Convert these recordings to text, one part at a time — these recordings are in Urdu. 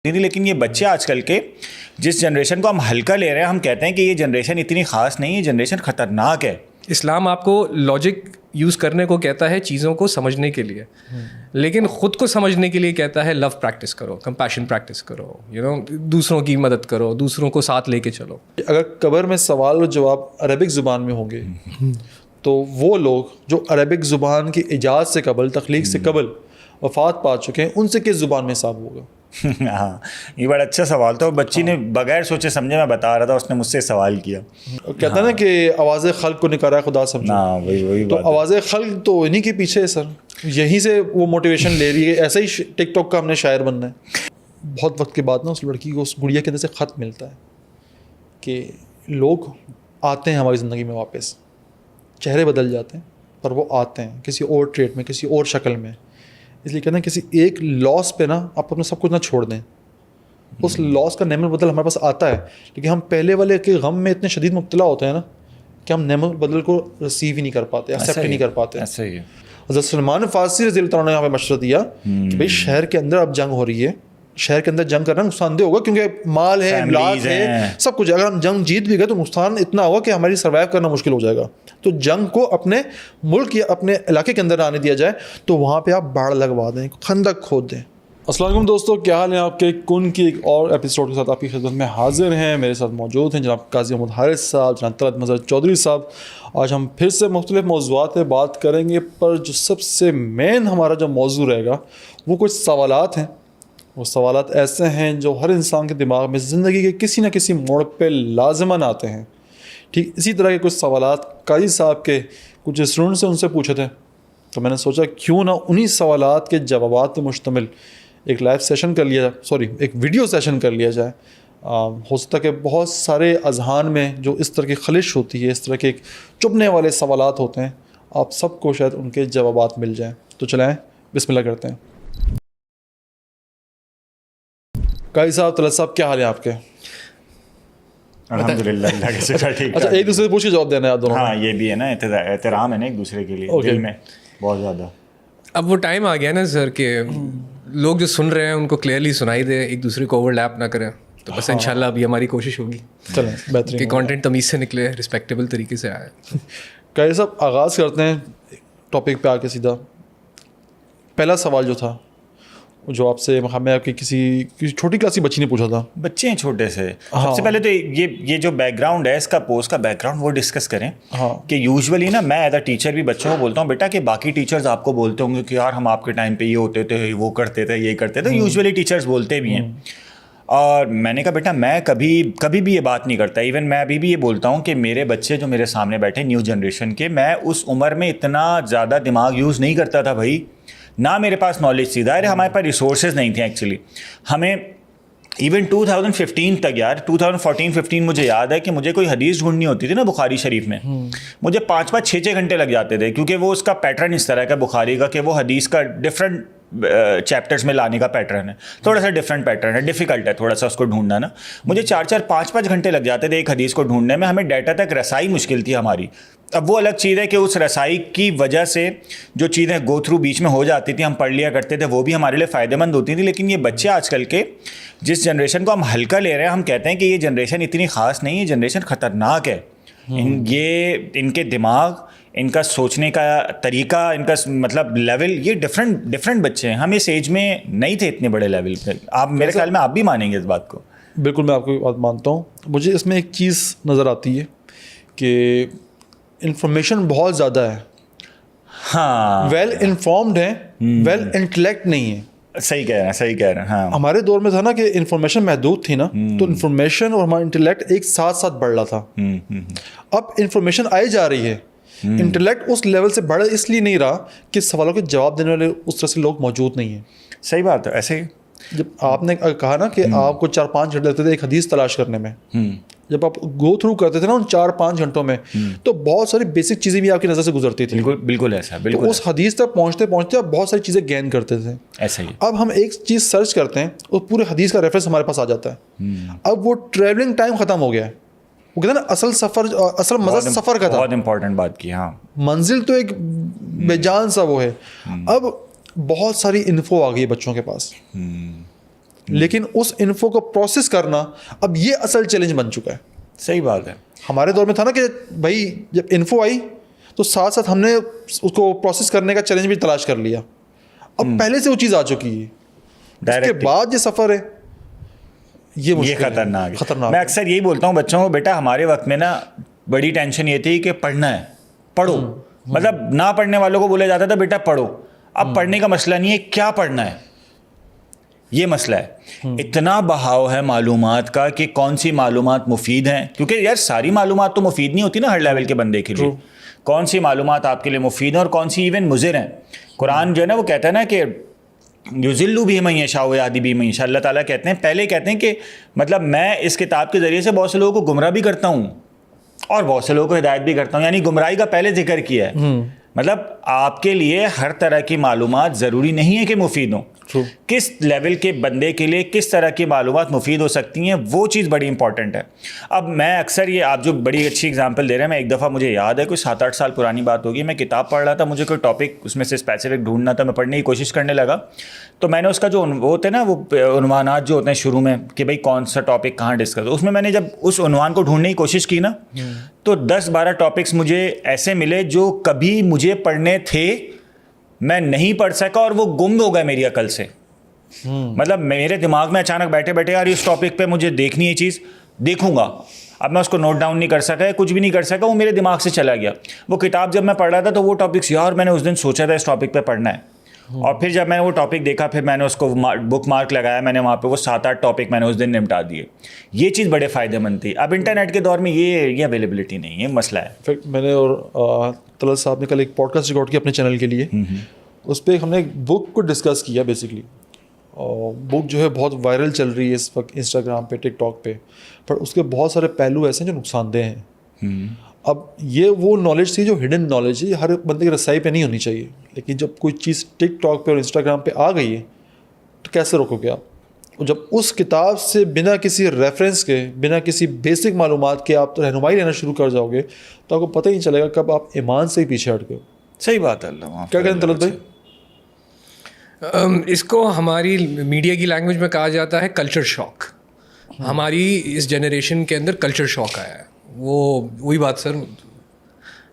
لیکن یہ بچے آج کل کے جس جنریشن کو ہم ہلکا لے رہے ہیں، ہم کہتے ہیں کہ یہ جنریشن اتنی خاص نہیں، یہ جنریشن خطرناک ہے. اسلام آپ کو لاجک یوز کرنے کو کہتا ہے چیزوں کو سمجھنے کے لیے، لیکن خود کو سمجھنے کے لیے کہتا ہے لو پریکٹس کرو، کمپیشن پریکٹس کرو، دوسروں کی مدد کرو، دوسروں کو ساتھ لے کے چلو. اگر قبر میں سوال اور جواب عربک زبان میں ہوں گے تو وہ لوگ جو عربک زبان کی ایجاد سے قبل، تخلیق سے قبل وفات پا چکے ہیں، ان سے کس زبان میں حساب ہوگا؟ ہاں، یہ بڑا اچھا سوال تھا. بچی نے بغیر سوچے سمجھے، میں بتا رہا تھا، اس نے مجھ سے سوال کیا. کہتا ہے نا کہ آواز خلق کو نکارا خدا سمجھو. وہی تو آواز خلق تو انہیں کے پیچھے ہے سر، یہیں سے وہ موٹیویشن لے رہی ہے. ایسا ہی ٹک ٹاک کا ہم نے شاعر بننا ہے. بہت وقت کے بعد نا اس لڑکی کو اس گڑیا کے اندر سے خط ملتا ہے کہ لوگ آتے ہیں ہماری زندگی میں واپس، چہرے بدل جاتے ہیں پر وہ آتے ہیں کسی اور ٹریٹ میں، کسی اور شکل میں. اس لیے کہتے ہیں کسی ایک لاس پہ نا آپ اپنا سب کچھ نہ چھوڑ دیں. اس لاس کا نعمت بدل ہمارے پاس آتا ہے، لیکن ہم پہلے والے کے غم میں اتنے شدید مبتلا ہوتے ہیں نا کہ ہم نعمت بدل کو ریسیو ہی نہیں کر پاتے، ایکسیپٹ ہی نہیں کر پاتے. ایسا ہی ہے. حضرت سلمان فارسی رضی اللہ عنہ نے یہاں پہ مشورہ دیا کہ بھائی شہر کے اندر اب جنگ ہو رہی ہے، شہر کے اندر جنگ کرنا نقصان دہ ہوگا کیونکہ مال ہے، املاک ہے، سب کچھ. اگر ہم جنگ جیت بھی گئے تو نقصان اتنا ہوگا کہ ہماری سروائیو کرنا مشکل ہو جائے گا. تو جنگ کو اپنے ملک یا اپنے علاقے کے اندر آنے دیا جائے تو وہاں پہ آپ باڑ لگوا دیں، خندق کھود دیں. السلام علیکم دوستو، کیا حال ہے آپ کے؟ کن کی ایک اور ایپیسوڈ کے ساتھ آپ کی خدمت میں حاضر ہیں. میرے ساتھ موجود ہیں جناب قاضی محمد حارث صاحب، جناب طلعت مظہر چودھری صاحب. آج ہم پھر سے مختلف موضوعات پہ بات کریں گے، پر جو سب سے مین ہمارا جو موضوع رہے گا وہ کچھ سوالات ہیں. وہ سوالات ایسے ہیں جو ہر انسان کے دماغ میں زندگی کے کسی نہ کسی موڑ پہ لازماً آتے ہیں. ٹھیک اسی طرح کے کچھ سوالات قاضی صاحب کے کچھ اسٹوڈنٹ سے ان سے پوچھے تھے، تو میں نے سوچا کیوں نہ انہی سوالات کے جوابات پہ مشتمل ایک لائیو سیشن کر لیا جائے، ایک ویڈیو سیشن کر لیا جائے. ہو سکتا ہے کہ بہت سارے اذہان میں جو اس طرح کی خلش ہوتی ہے، اس طرح کے ایک چبھنے والے سوالات ہوتے ہیں، آپ سب کو شاید ان کے جوابات مل جائیں. تو چلائیں بسم اللہ کرتے ہیں. قاضی صاحب، طلعت صاحب، کیا حال ہے آپ کے؟ الحمدللہ، اللہ کے شکر ٹھیک. اچھا، ایک دوسرے سے پوچھ کے جواب دینا ہے آپ دونوں. ہاں، یہ بھی ہے نا، احترام ہے نا ایک دوسرے کے لیے دل میں بہت زیادہ. اب وہ ٹائم آ گیا نا سر کہ لوگ جو سن رہے ہیں ان کو کلیئرلی سنائی دے، ایک دوسرے کو اوور لیپ نہ کریں. تو بس انشاءاللہ ابھی ہماری کوشش ہوگی چلیں بہترین کہ کانٹینٹ تمیز سے نکلے، رسپیکٹیبل طریقے سے آئے. قاضی صاحب، آغاز کرتے ہیں ٹاپک پہ آ کے سیدھا. پہلا سوال جو تھا جو آپ سے ہمیں آپ کی کسی چھوٹی کلاسی بچی نے پوچھا تھا. بچے ہیں چھوٹے سے. سب سے پہلے تو یہ جو بیک گراؤنڈ ہے اس کا، پوسٹ کا بیک گراؤنڈ، وہ ڈسکس کریں کہ یوزولی نا میں ایز اے ٹیچر بھی بچوں کو بولتا ہوں بیٹا کہ باقی ٹیچرز آپ کو بولتے ہوں گے کہ یار ہم آپ کے ٹائم پہ یہ ہوتے تھے، وہ کرتے تھے، یہ کرتے تھے. یوزولی ٹیچرز بولتے بھی ہیں. اور میں نے کہا بیٹا میں کبھی بھی یہ بات نہیں کرتا. ایون میں ابھی بھی یہ بولتا ہوں کہ میرے بچے جو میرے سامنے بیٹھے نیو جنریشن کے، میں اس عمر میں اتنا زیادہ دماغ یوز نہیں کرتا تھا بھائی. نہ میرے پاس نالج تھی، ظاہر ہے ہمارے پاس ریسورسز نہیں تھے ایکچولی. ہمیں ایون 2015 تک، یار 2014-15 مجھے یاد ہے کہ مجھے کوئی حدیث ڈھونڈنی ہوتی تھی نا بخاری شریف میں، مجھے 5-6 گھنٹے لگ جاتے تھے، کیونکہ وہ اس کا پیٹرن اس طرح کا بخاری کا کہ وہ حدیث کا ڈفرینٹ چیپٹرز میں لانے کا پیٹرن ہے، تھوڑا سا ڈفرینٹ پیٹرن ہے، ڈیفیکلٹ ہے تھوڑا سا اس کو ڈھونڈنا نا. مجھے 4-5 گھنٹے لگ جاتے تھے ایک حدیث کو ڈھونڈنے میں. ہمیں ڈیٹا تک رسائی مشکل تھی ہماری. اب وہ الگ چیز ہے کہ اس رسائی کی وجہ سے جو چیزیں گو تھرو بیچ میں ہو جاتی تھیں، ہم پڑھ لیا کرتے تھے، وہ بھی ہمارے لیے فائدہ مند ہوتی تھیں. لیکن یہ بچے آج کل کے جس جنریشن کو ہم ہلکا لے رہے ہیں، ہم کہتے ہیں کہ یہ جنریشن اتنی خاص نہیں، یہ جنریشن خطرناک ہے. ان کے دماغ، ان کا سوچنے کا طریقہ، ان کا مطلب لیول، یہ ڈفرینٹ بچے ہیں. ہم اس ایج میں نہیں تھے اتنے بڑے لیول پہ. آپ میرے خیال میں آپ بھی مانیں گے اس بات کو. بالکل، میں آپ کی بات مانتا ہوں. مجھے اس میں ایک چیز نظر آتی ہے کہ انفارمیشن بہت زیادہ ہے. ہاں، ویل انفارمڈ ہیں، ویل انٹلیکٹ نہیں ہے. صحیح کہہ رہے ہیں. ہاں، ہمارے دور میں تھا نا کہ انفارمیشن محدود تھی نا، تو انفارمیشن اور ہمارا انٹلیکٹ ایک ساتھ بڑھ رہا تھا. اب انفارمیشن آئی جا رہی ہے، انٹلیکٹ اس لیول سے بڑھا اس لیے نہیں رہا کہ سوالوں کے جواب دینے والے اس طرح سے لوگ موجود نہیں ہیں. صحیح بات ہے. ایسے ہی جب آپ نے کہا نا کہ آپ کو 4-5 گھنٹے لگتے تھے ایک حدیث تلاش کرنے میں، جب آپ گو تھرو کرتے تھے نا ان 4-5 گھنٹوں میں، تو بہت ساری بیسک چیزیں بھی آپ کی نظر سے گزرتی تھیں. بالکل ایسا. بالکل اس حدیث تک پہنچتے آپ بہت ساری چیزیں گین کرتے تھے. ایسا ہی. اب ہم ایک چیز سرچ کرتے ہیں اور پورے حدیث کا ریفرنس ہمارے پاس آ جاتا ہے. اب وہ ٹریولنگ ٹائم ختم ہو گیا ہے. وہ کہتے ہیں نا اصل مزہ سفر کا تھا. بہت امپورٹنٹ بات کی. ہاں، منزل تو ایک بے جان سا وہ ہے. اب بہت ساری انفو آ گئی ہے بچوں کے پاس. لیکن اس انفو کو پروسیس کرنا اب یہ اصل چیلنج بن چکا ہے. صحیح بات ہے. ہمارے دور میں تھا نا کہ بھائی جب انفو آئی تو ساتھ ساتھ ہم نے اس کو پروسیس کرنے کا چیلنج بھی تلاش کر لیا. اب پہلے سے وہ چیز آ چکی ہے, اس کے بعد یہ سفر ہے یہ خطرناک. میں اکثر یہی بولتا ہوں بچوں کو, بیٹا ہمارے وقت میں نا بڑی ٹینشن یہ تھی کہ پڑھنا ہے, پڑھو. مطلب نہ پڑھنے والوں کو بولا جاتا تھا بیٹا پڑھو. اب پڑھنے کا مسئلہ نہیں ہے, کیا پڑھنا ہے یہ مسئلہ ہے. اتنا بہاؤ ہے معلومات کا کہ کون سی معلومات مفید ہیں, کیونکہ یار ساری معلومات تو مفید نہیں ہوتی نا ہر لیول کے بندے کے لیے. کون سی معلومات آپ کے لیے مفید ہیں اور کون سی ایون مضر ہیں. قرآن جو ہے نا وہ کہتا ہے نا کہ یضل بھی من یشاء ویہدی بھی من یشاء. اللہ تعالیٰ کہتے ہیں, پہلے کہتے ہیں کہ مطلب میں اس کتاب کے ذریعے سے بہت سے لوگوں کو گمراہ بھی کرتا ہوں اور بہت سے لوگوں کو ہدایت بھی کرتا ہوں. یعنی گمراہی کا پہلے ذکر کیا ہے. مطلب آپ کے لیے ہر طرح کی معلومات ضروری نہیں ہے کہ مفید ہوں. کس لیول کے بندے کے لیے کس طرح کی معلومات مفید ہو سکتی ہیں وہ چیز بڑی امپورٹنٹ ہے. اب میں اکثر یہ آپ جو بڑی اچھی اگزامپل دے رہے ہیں, میں ایک دفعہ مجھے یاد ہے کوئی 7-8 سال پرانی بات ہوگی, میں کتاب پڑھ رہا تھا, مجھے کوئی ٹاپک اس میں سے اسپیسیفک ڈھونڈنا تھا, میں پڑھنے کی کوشش کرنے لگا. تو میں نے اس کا جو وہ ہوتے ہیں نا وہ عنوانات جو ہوتے ہیں شروع میں کہ بھائی کون سا ٹاپک کہاں ڈسکس, اس میں نے جب اس عنوان کو ڈھونڈنے کی کوشش کی نا تو 10-12 ٹاپکس مجھے ایسے ملے جو کبھی مجھے پڑھنے تھے, میں نہیں پڑھ سکا اور وہ گم ہو گئے میری عقل سے. مطلب میرے دماغ میں اچانک بیٹھے بیٹھے یار اس ٹاپک پہ مجھے دیکھنی ہے چیز, دیکھوں گا. اب میں اس کو نوٹ ڈاؤن نہیں کر سکا, کچھ بھی نہیں کر سکا, وہ میرے دماغ سے چلا گیا. وہ کتاب جب میں پڑھ رہا تھا تو وہ ٹاپکس یار میں نے اس دن سوچا تھا اس ٹاپک پہ پڑھنا ہے, اور پھر جب میں نے وہ ٹاپک دیکھا پھر میں نے اس کو بک مارک لگایا, میں نے وہاں پہ وہ 7-8 ٹاپک میں نے اس دن نمٹا دیے. یہ چیز بڑے فائدہ مند تھی. اب انٹرنیٹ کے دور میں یہ اویلیبلٹی نہیں ہے, مسئلہ ہے. انفیکٹ میں نے اور طلعت صاحب نے کل ایک پوڈ کاسٹ ریکارڈ کیا اپنے چینل کے لیے, اس پہ ہم نے ایک بک کو ڈسکس کیا بیسکلی. بک جو ہے بہت وائرل چل رہی ہے اس وقت انسٹاگرام پہ, ٹک ٹاک پہ, پر اس کے بہت سارے پہلو ایسے ہیں جو نقصان دہ ہیں. اب یہ وہ نالج تھی جو ہڈن نالج ہے, ہر بندے کی رسائی پہ نہیں ہونی چاہیے, لیکن جب کوئی چیز ٹک ٹاک پہ اور انسٹاگرام پہ آ گئی ہے تو کیسے روکو گے آپ؟ اور جب اس کتاب سے بنا کسی ریفرنس کے, بنا کسی بیسک معلومات کے آپ رہنمائی لینا شروع کر جاؤ گے تو آپ کو پتہ ہی نہیں چلے گا کب آپ ایمان سے ہی پیچھے ہٹ گئے. صحیح بات ہے. اللہ کیا کہتے ہیں طلعت بھائی؟ اس کو ہماری میڈیا کی لینگویج میں کہا جاتا ہے کلچر شاک. ہماری اس جنریشن کے اندر کلچر شاک آیا ہے. وہی بات سر,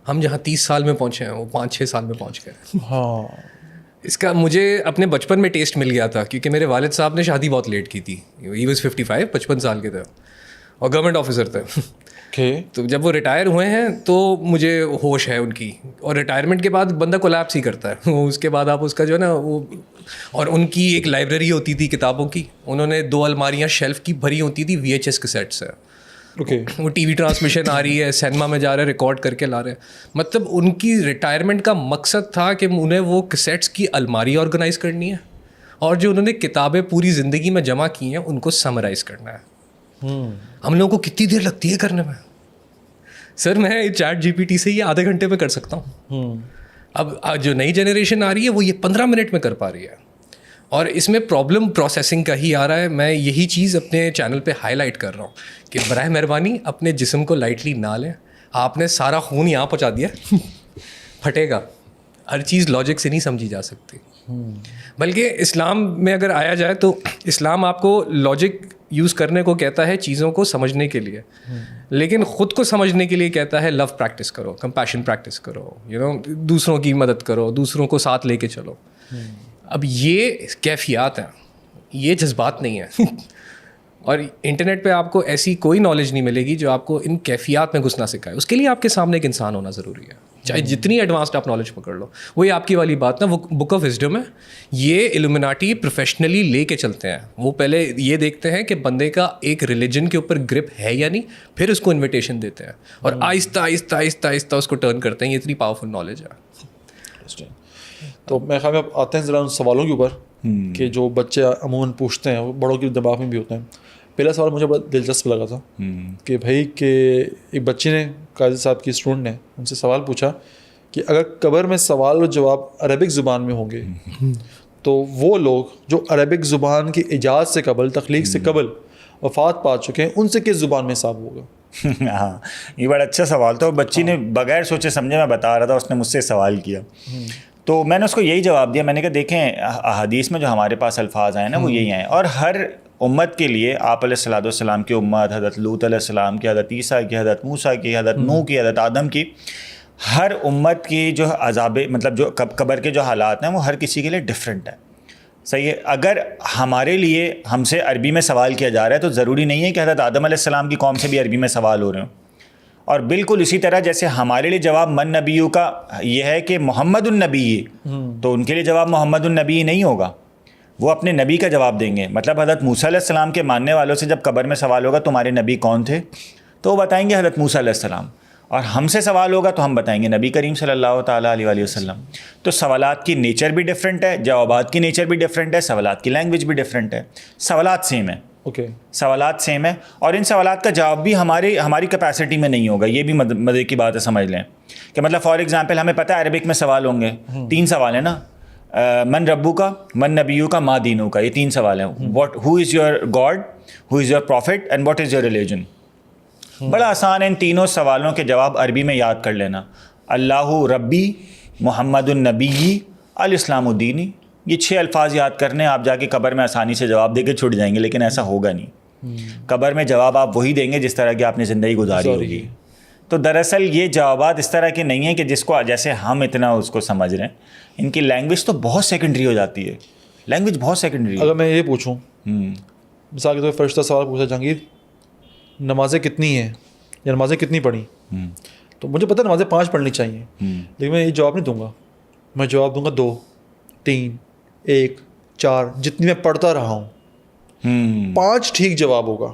ہم جہاں 30 سال میں پہنچے ہیں وہ 5-6 سال میں پہنچ گئے. ہاں, اس کا مجھے اپنے بچپن میں ٹیسٹ مل گیا تھا کیونکہ میرے والد صاحب نے شادی بہت لیٹ کی تھی. ہی واز 55, 55 سال کے تھے اور گورنمنٹ آفیسر تھے. تو جب وہ ریٹائر ہوئے ہیں تو مجھے ہوش ہے ان کی, اور ریٹائرمنٹ کے بعد بندہ کولیپس ہی کرتا ہے. اس کے بعد آپ اس کا جو ہے نا وہ, اور ان کی ایک لائبریری ہوتی تھی کتابوں کی, انہوں نے 2 الماریاں شیلف کی بھری ہوتی تھی VHS کیسیٹ سے. وہ ٹی وی ٹرانسمیشن آ رہی ہے, سینما میں جا رہے ہیں, ریکارڈ کر کے لا رہے ہیں. مطلب ان کی ریٹائرمنٹ کا مقصد تھا کہ انہیں وہ کیسیٹس کی الماری آرگنائز کرنی ہے, اور جو انہوں نے کتابیں پوری زندگی میں جمع کی ہیں ان کو سمرائز کرنا ہے. ہم لوگوں کو کتنی دیر لگتی ہے کرنے میں؟ سر میں چیٹ GPT سے یہ آدھے گھنٹے میں کر سکتا ہوں. اب جو نئی جنریشن آ رہی ہے وہ یہ 15 منٹ میں کر پا رہی ہے, اور اس میں پرابلم پروسیسنگ کا ہی آ رہا ہے. میں یہی چیز اپنے چینل پہ ہائی لائٹ کر رہا ہوں کہ براہ مہربانی اپنے جسم کو لائٹلی نہ لیں. آپ نے سارا خون یہاں پہنچا دیا, پھٹے گا. ہر چیز لاجک سے نہیں سمجھی جا سکتی. بلکہ اسلام میں اگر آیا جائے تو اسلام آپ کو لاجک یوز کرنے کو کہتا ہے چیزوں کو سمجھنے کے لیے, لیکن خود کو سمجھنے کے لیے کہتا ہے لو پریکٹس کرو, کمپیشن پریکٹس کرو, دوسروں کی مدد کرو, دوسروں کو ساتھ لے کے چلو. اب یہ کیفیات ہیں, یہ جذبات نہیں ہیں. اور انٹرنیٹ پہ آپ کو ایسی کوئی نالج نہیں ملے گی جو آپ کو ان کیفیات میں گھسنا سکھائے. اس کے لیے آپ کے سامنے ایک انسان ہونا ضروری ہے, چاہے جتنی ایڈوانسڈ آپ نالج پکڑ لو. وہی آپ کی والی بات نا, وہ بک آف وزڈم ہے, یہ الومناٹی پروفیشنلی لے کے چلتے ہیں. وہ پہلے یہ دیکھتے ہیں کہ بندے کا ایک ریلیجن کے اوپر گرپ ہے یا نہیں, پھر اس کو انویٹیشن دیتے ہیں, اور آہستہ آہستہ آہستہ آہستہ اس کو ٹرن کرتے ہیں. یہ اتنی پاورفل نالج ہے. تو میں خیال میں آتے ہیں ذرا ان سوالوں کے اوپر کہ جو بچے عموماً پوچھتے ہیں, وہ بڑوں کے دماغ میں بھی ہوتے ہیں. پہلا سوال مجھے بڑا دلچسپ لگا تھا کہ بھائی کہ ایک بچے نے, قاضی صاحب کی اسٹوڈنٹ نے ان سے سوال پوچھا کہ اگر قبر میں سوال اور جواب عربک زبان میں ہوں گے تو وہ لوگ جو عربک زبان کی ایجاد سے قبل, تخلیق سے قبل وفات پا چکے ہیں, ان سے کس زبان میں حساب ہوگا؟ ہاں, یہ بڑا اچھا سوال تھا. بچی نے بغیر سوچے سمجھے, میں بتا رہا تھا, اس نے مجھ سے سوال کیا تو میں نے اس کو یہی جواب دیا. میں نے کہا دیکھیں احادیث میں جو ہمارے پاس الفاظ آئے نا وہ یہی ہیں, اور ہر امت کے لیے آپ علیہ الصلوۃ والسلام کی امت، حضرت لوط علیہ السلام کی، حضرت عیسیٰ کی، حضرت موسیٰ کی، حضرت نوح کی، حضرت آدم کی، ہر امت کی جو عذاب مطلب جو قبر کے جو حالات ہیں وہ ہر کسی کے لیے ڈفرینٹ ہے. صحیح ہے. اگر ہمارے لیے ہم سے عربی میں سوال کیا جا رہا ہے تو ضروری نہیں ہے کہ حضرت آدم علیہ السلام کی قوم سے بھی عربی میں سوال ہو رہے ہوں. اور بالکل اسی طرح جیسے ہمارے لیے جواب من نبیوں کا یہ ہے کہ محمد النبی، تو ان کے لیے جواب محمد النبی نہیں ہوگا، وہ اپنے نبی کا جواب دیں گے. مطلب حضرت موسیٰ علیہ السلام کے ماننے والوں سے جب قبر میں سوال ہوگا تمہارے نبی کون تھے، تو وہ بتائیں گے حضرت موسیٰ علیہ السلام. اور ہم سے سوال ہوگا تو ہم بتائیں گے نبی کریم صلی اللہ تعالیٰ علیہ وسلم. تو سوالات کی نیچر بھی ڈفرینٹ ہے، جوابات کی نیچر بھی ڈفرینٹ ہے، سوالات کی لینگویج بھی ڈفرینٹ ہے. سوالات سیم ہیں، سوالات سیم ہے، اور ان سوالات کا جواب بھی ہماری کیپیسٹی میں نہیں ہوگا. یہ بھی مزے کی بات ہے، سمجھ لیں کہ مطلب فار ایگزامپل ہمیں پتہ ہے عربک میں سوال ہوں گے، 3 سوال ہیں نا، من ربو کا، من نبیو کا، ما دینو کا، یہ 3 سوال ہیں. Who is your God, who is your prophet and what is your religion. بڑا آسان ہے ان تینوں سوالوں کے جواب عربی میں یاد کر لینا. اللہ ربی، محمد النبی، الاسلام الدینی. یہ 6 الفاظ یاد کرنے، آپ جا کے قبر میں آسانی سے جواب دے کے چھٹ جائیں گے، لیکن ایسا ہوگا نہیں. قبر میں جواب آپ وہی دیں گے جس طرح کی آپ نے زندگی گزاری ہوگی. تو دراصل یہ جوابات اس طرح کے نہیں ہیں کہ جس کو جیسے ہم اتنا اس کو سمجھ رہے ہیں. ان کی لینگویج تو بہت سیکنڈری ہو جاتی ہے، لینگویج بہت سیکنڈری. اگر میں یہ پوچھوں، مثال کے طور پر فرشتہ سوال پوچھا، جہانگیر نمازیں کتنی ہیں یا نمازیں کتنی پڑھی، تو مجھے پتہ نمازیں 5 پڑھنی چاہیے، لیکن میں یہ جواب نہیں دوں گا. میں جواب دوں گا 2، 3، 1، 4، جتنی میں پڑھتا رہا ہوں. 5 ٹھیک جواب ہوگا.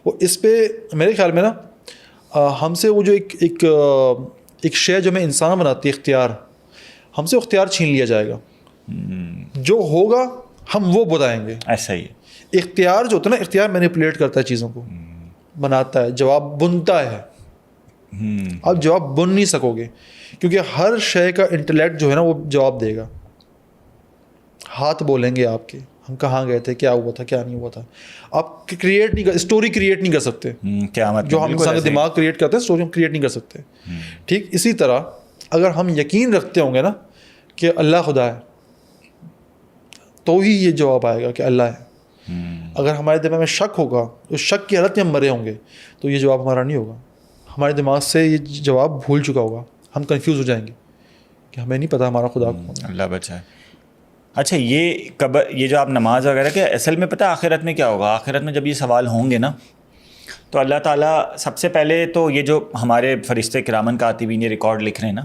وہ اس پہ میرے خیال میں نا ہم سے وہ جو ایک شے جو ہمیں انسان بناتی ہے، اختیار، ہم سے اختیار چھین لیا جائے گا. جو ہوگا ہم وہ بتائیں گے. ایسا ہی ہے. اختیار جو ہوتا ہے نا، اختیار مینیپولیٹ کرتا ہے چیزوں کو، بناتا ہے، جواب بنتا ہے. آپ جواب بن نہیں سکو گے کیونکہ ہر شے کا انٹلیکٹ جو ہے نا وہ جواب دے گا. ہاتھ بولیں گے آپ کے، ہم کہاں گئے تھے، کیا ہوا تھا، کیا نہیں ہوا تھا. آپ کریٹ نہیں اسٹوری کریٹ نہیں کر سکتے. جو ہم انسان کا دماغ کریٹ کرتے ہیں، اسٹوری ہم کریٹ نہیں کر سکتے. ٹھیک اسی طرح اگر ہم یقین رکھتے ہوں گے نا کہ اللہ خدا ہے، تو ہی یہ جواب آئے گا کہ اللہ ہے. اگر ہمارے دماغ میں شک ہوگا، اس شک کی حالت میں ہم مرے ہوں گے، تو یہ جواب ہمارا نہیں ہوگا. ہمارے دماغ سے یہ جواب بھول چکا ہوگا، ہم کنفیوز ہو جائیں گے کہ ہمیں نہیں پتہ ہمارا خدا کون ہے. اللہ بچائے. اچھا یہ جو آپ نماز وغیرہ کے، اصل میں پتہ آخرت میں کیا ہوگا؟ آخرت میں جب یہ سوال ہوں گے نا، تو اللہ تعالیٰ سب سے پہلے تو یہ جو ہمارے فرشتے کرامن کاتبین یہ ریکارڈ لکھ رہے ہیں نا،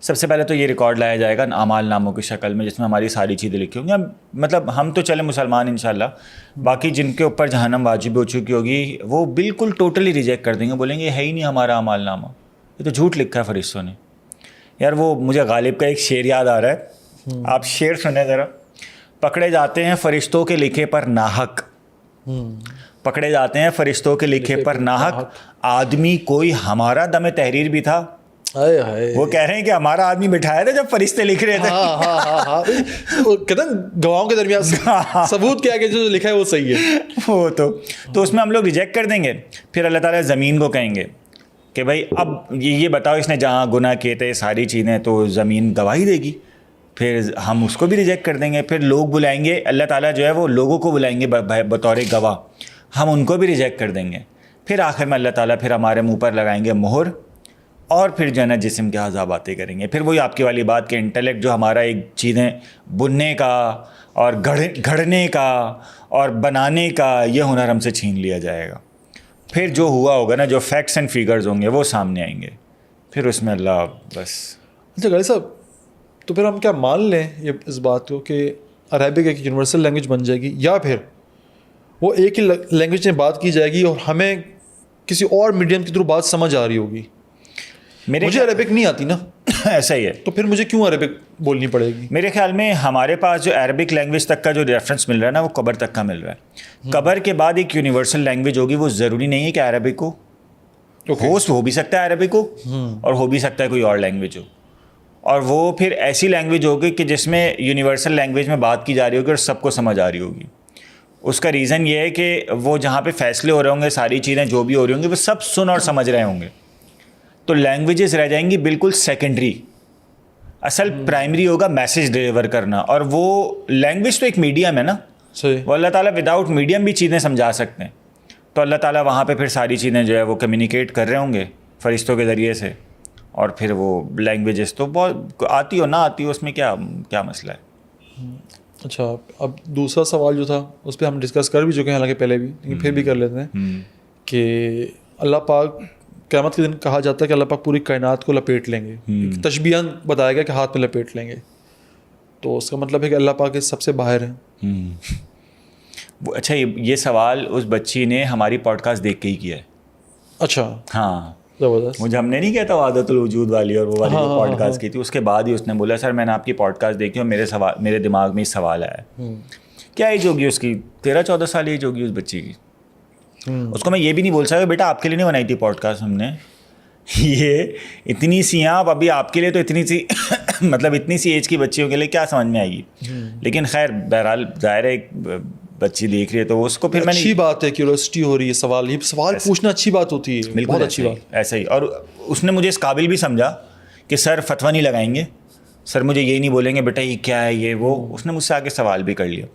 سب سے پہلے تو یہ ریکارڈ لایا جائے گا اعمال ناموں کی شکل میں، جس میں ہماری ساری چیزیں لکھی ہوں گی. مطلب ہم تو چلے مسلمان انشاءاللہ، باقی جن کے اوپر جہنم واجب ہو چکی ہوگی وہ بالکل ٹوٹلی ریجیکٹ کر دیں گے، بولیں گے یہ ہے ہی نہیں ہمارا اعمال نامہ، یہ تو جھوٹ لکھا ہے فرشتوں نے. یار وہ مجھے غالب کا ایک شعر یاد آ رہا ہے، آپ شعر سنیں ذرا. پکڑے جاتے ہیں فرشتوں کے لکھے پر ناحق، پکڑے جاتے ہیں فرشتوں کے لکھے پر ناحق، آدمی کوئی ہمارا دم تحریر بھی تھا. وہ کہہ رہے ہیں کہ ہمارا آدمی بٹھایا تھا جب فرشتے لکھ رہے تھے. کہتے ہیں گواہوں کے درمیان ثبوت کیا کہ جو لکھا ہے وہ صحیح ہے. وہ تو اس میں ہم لوگ ریجیکٹ کر دیں گے. پھر اللہ تعالیٰ زمین کو کہیں گے کہ بھائی اب یہ بتاؤ اس نے جہاں گناہ کیے تھے ساری چیزیں، تو زمین گواہی دے گی. پھر ہم اس کو بھی ریجیکٹ کر دیں گے. پھر لوگ بلائیں گے، اللہ تعالیٰ جو ہے وہ لوگوں کو بلائیں گے بطور گواہ، ہم ان کو بھی ریجیکٹ کر دیں گے. پھر آخر میں اللہ تعالیٰ پھر ہمارے منہ پر لگائیں گے مہر، اور پھر جو ہے نا جسم کے اعضاء باتیں کریں گے. پھر وہی آپ کی والی بات کہ انٹلیکٹ جو ہمارا ایک چیزیں بننے کا اور گھڑنے کا اور بنانے کا یہ ہنر ہم سے چھین لیا جائے گا. پھر جو ہوا ہوگا نا، جو فیکٹس اینڈ فیگرز ہوں گے وہ سامنے آئیں گے. پھر اس میں اللہ بس. اچھا غالب صاحب، تو پھر ہم کیا مان لیں اس بات کو کہ عربک ایک یونیورسل لینگویج بن جائے گی، یا پھر وہ ایک ہی لینگویج میں بات کی جائے گی اور ہمیں کسی اور میڈیم کے تھرو بات سمجھ آ رہی ہوگی؟ مجھے عربک نہیں آتی نا. ایسا ہی ہے، تو پھر مجھے کیوں عربک بولنی پڑے گی؟ میرے خیال میں ہمارے پاس جو عربک لینگویج تک کا جو ریفرنس مل رہا ہے نا، وہ قبر تک کا مل رہا ہے. قبر کے بعد ایک یونیورسل لینگویج ہوگی، وہ ضروری نہیں ہے کہ عربک ہو بھی سکتا ہے عربک ہو، اور ہو بھی سکتا ہے کوئی اور لینگویج ہو. اور وہ پھر ایسی لینگویج ہوگی کہ جس میں یونیورسل لینگویج میں بات کی جا رہی ہوگی اور سب کو سمجھ آ رہی ہوگی. اس کا ریزن یہ ہے کہ وہ جہاں پہ فیصلے ہو رہے ہوں گے، ساری چیزیں جو بھی ہو رہی ہوں گی، وہ سب سن اور سمجھ رہے ہوں گے. تو لینگویجز رہ جائیں گی بالکل سیکنڈری. اصل پرائمری ہوگا میسیج ڈلیور کرنا. اور وہ لینگویج تو ایک میڈیم ہے نا، صحیح. وہ اللہ تعالیٰ وداؤٹ میڈیم بھی چیزیں سمجھا سکتے ہیں. تو اللہ تعالیٰ وہاں پہ پھر ساری چیزیں جو ہے وہ کمیونیکیٹ کر رہے ہوں گے فرشتوں کے ذریعے سے, اور پھر وہ لینگویجز تو بہت آتی ہو نہ آتی ہو, اس میں کیا مسئلہ ہے. اچھا, اب دوسرا سوال جو تھا اس پہ ہم ڈسکس کر بھی چکے ہیں حالانکہ پہلے بھی, لیکن پھر بھی کر لیتے ہیں کہ اللہ پاک قیامت کے دن کہا جاتا ہے کہ اللہ پاک پوری کائنات کو لپیٹ لیں گے, تشبیہاً بتایا گیا کہ ہاتھ میں لپیٹ لیں گے, تو اس کا مطلب ہے کہ اللہ پاک اس سب سے باہر ہیں. اچھا, یہ سوال اس بچی نے ہماری پوڈ کاسٹ دیکھ کے ہی کیا ہے. اچھا, ہاں, زبردست. مجھے ہم نے نہیں کہتا عادت الوجود والی اور وہ والی جو پوڈ کاسٹ کی تھی, اس کے بعد ہی اس نے بولا سر میں نے آپ کی پوڈ کاسٹ دیکھی اور میرے دماغ میں سوال آیا. کیا ایج ہوگی اس کی؟ 13-14 سال ایج ہوگی اس بچی کی. اس کو میں یہ بھی نہیں بول سکتا بیٹا آپ کے لیے نہیں بنائی تھی پوڈ کاسٹ ہم نے, یہ اتنی سی آپ ابھی آپ کے لیے تو اتنی سی مطلب اتنی سی ایج کی بچیوں کے لیے کیا سمجھ میں آئے گی. لیکن خیر بہرحال ظاہر ہے بچی دیکھ رہی ہے تو اس کو پھر میں اچھی بات ہے, کیوریوسٹی ہو رہی ہے, سوال پوچھنا اچھی بات ہوتی ہے. بالکل اچھی بات, ایسا ہی. اور اس نے مجھے اس قابل بھی سمجھا کہ سر فتویٰ نہیں لگائیں گے, سر مجھے یہ نہیں بولیں گے بیٹا یہ کیا ہے یہ وہ. اس نے مجھ سے آگے سوال بھی کر لیا.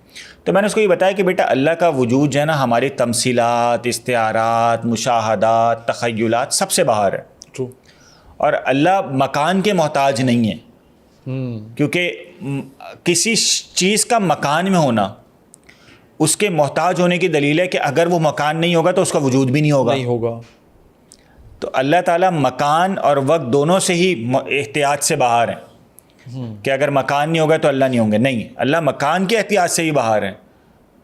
تو میں نے اس کو یہ بتایا کہ بیٹا اللہ کا وجود جو ہے نا ہماری تمثیلات, استعارات, مشاہدات, تخیلات سب سے باہر ہے. True. اور اللہ مکان کے محتاج نہیں ہے, کیونکہ کسی چیز کا مکان میں ہونا اس کے محتاج ہونے کی دلیل ہے کہ اگر وہ مکان نہیں ہوگا تو اس کا وجود بھی نہیں ہوگا. تو اللہ تعالیٰ مکان اور وقت دونوں سے ہی احتیاط سے باہر ہیں کہ اگر مکان نہیں ہوگا تو اللہ نہیں ہوں گے. نہیں, اللہ مکان کے احتیاط سے ہی باہر ہیں.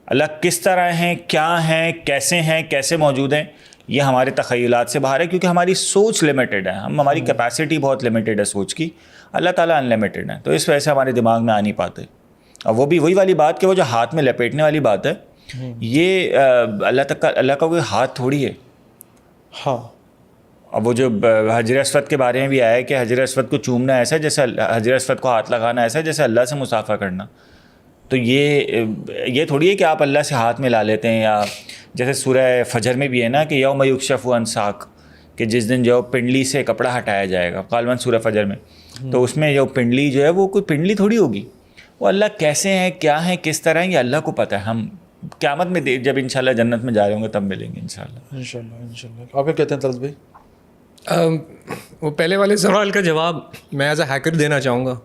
اللہ کس طرح ہیں, کیا ہیں, کیسے موجود ہیں, یہ ہمارے تخیلات سے باہر ہے, کیونکہ ہماری سوچ لمیٹڈ ہے, ہماری کیپیسٹی بہت لمیٹڈ ہے سوچ کی. اللہ تعالیٰ ان لمیٹڈ ہے, تو اس وجہ سے ہمارے دماغ میں آ نہیں پاتے. اور وہ بھی وہی والی بات کہ وہ جو ہاتھ میں لپیٹنے والی بات ہے, یہ اللہ کا کوئی ہاتھ تھوڑی ہے. ہاں, اب وہ جو حجر اسود کے بارے میں بھی آیا ہے کہ حجر اسود کو چومنا ایسا ہے جیسے حجر اسود کو ہاتھ لگانا ایسا ہے جیسے اللہ سے مصافحہ کرنا. تو یہ تھوڑی ہے کہ آپ اللہ سے ہاتھ ملا لیتے ہیں, یا جیسے سورہ فجر میں بھی ہے نا کہ یوم یکشف عن ساق, کہ جس دن جو پنڈلی سے کپڑا ہٹایا جائے گا, غالباً سورہ فجر میں. تو اس میں جو پنڈلی جو ہے وہ کوئی پنڈلی تھوڑی ہوگی. وہ اللہ کیسے ہیں, کیا ہیں, کس طرح ہیں, یہ اللہ کو پتہ ہے. ہم قیامت میں جب انشاءاللہ جنت میں جا رہے ہوں گے تب ملیں گے انشاءاللہ. آپ کیا کہتے ہیں طلعت بھائی؟ وہ پہلے والے سوال کا جواب میں ایز اے ہیکر دینا چاہوں گا,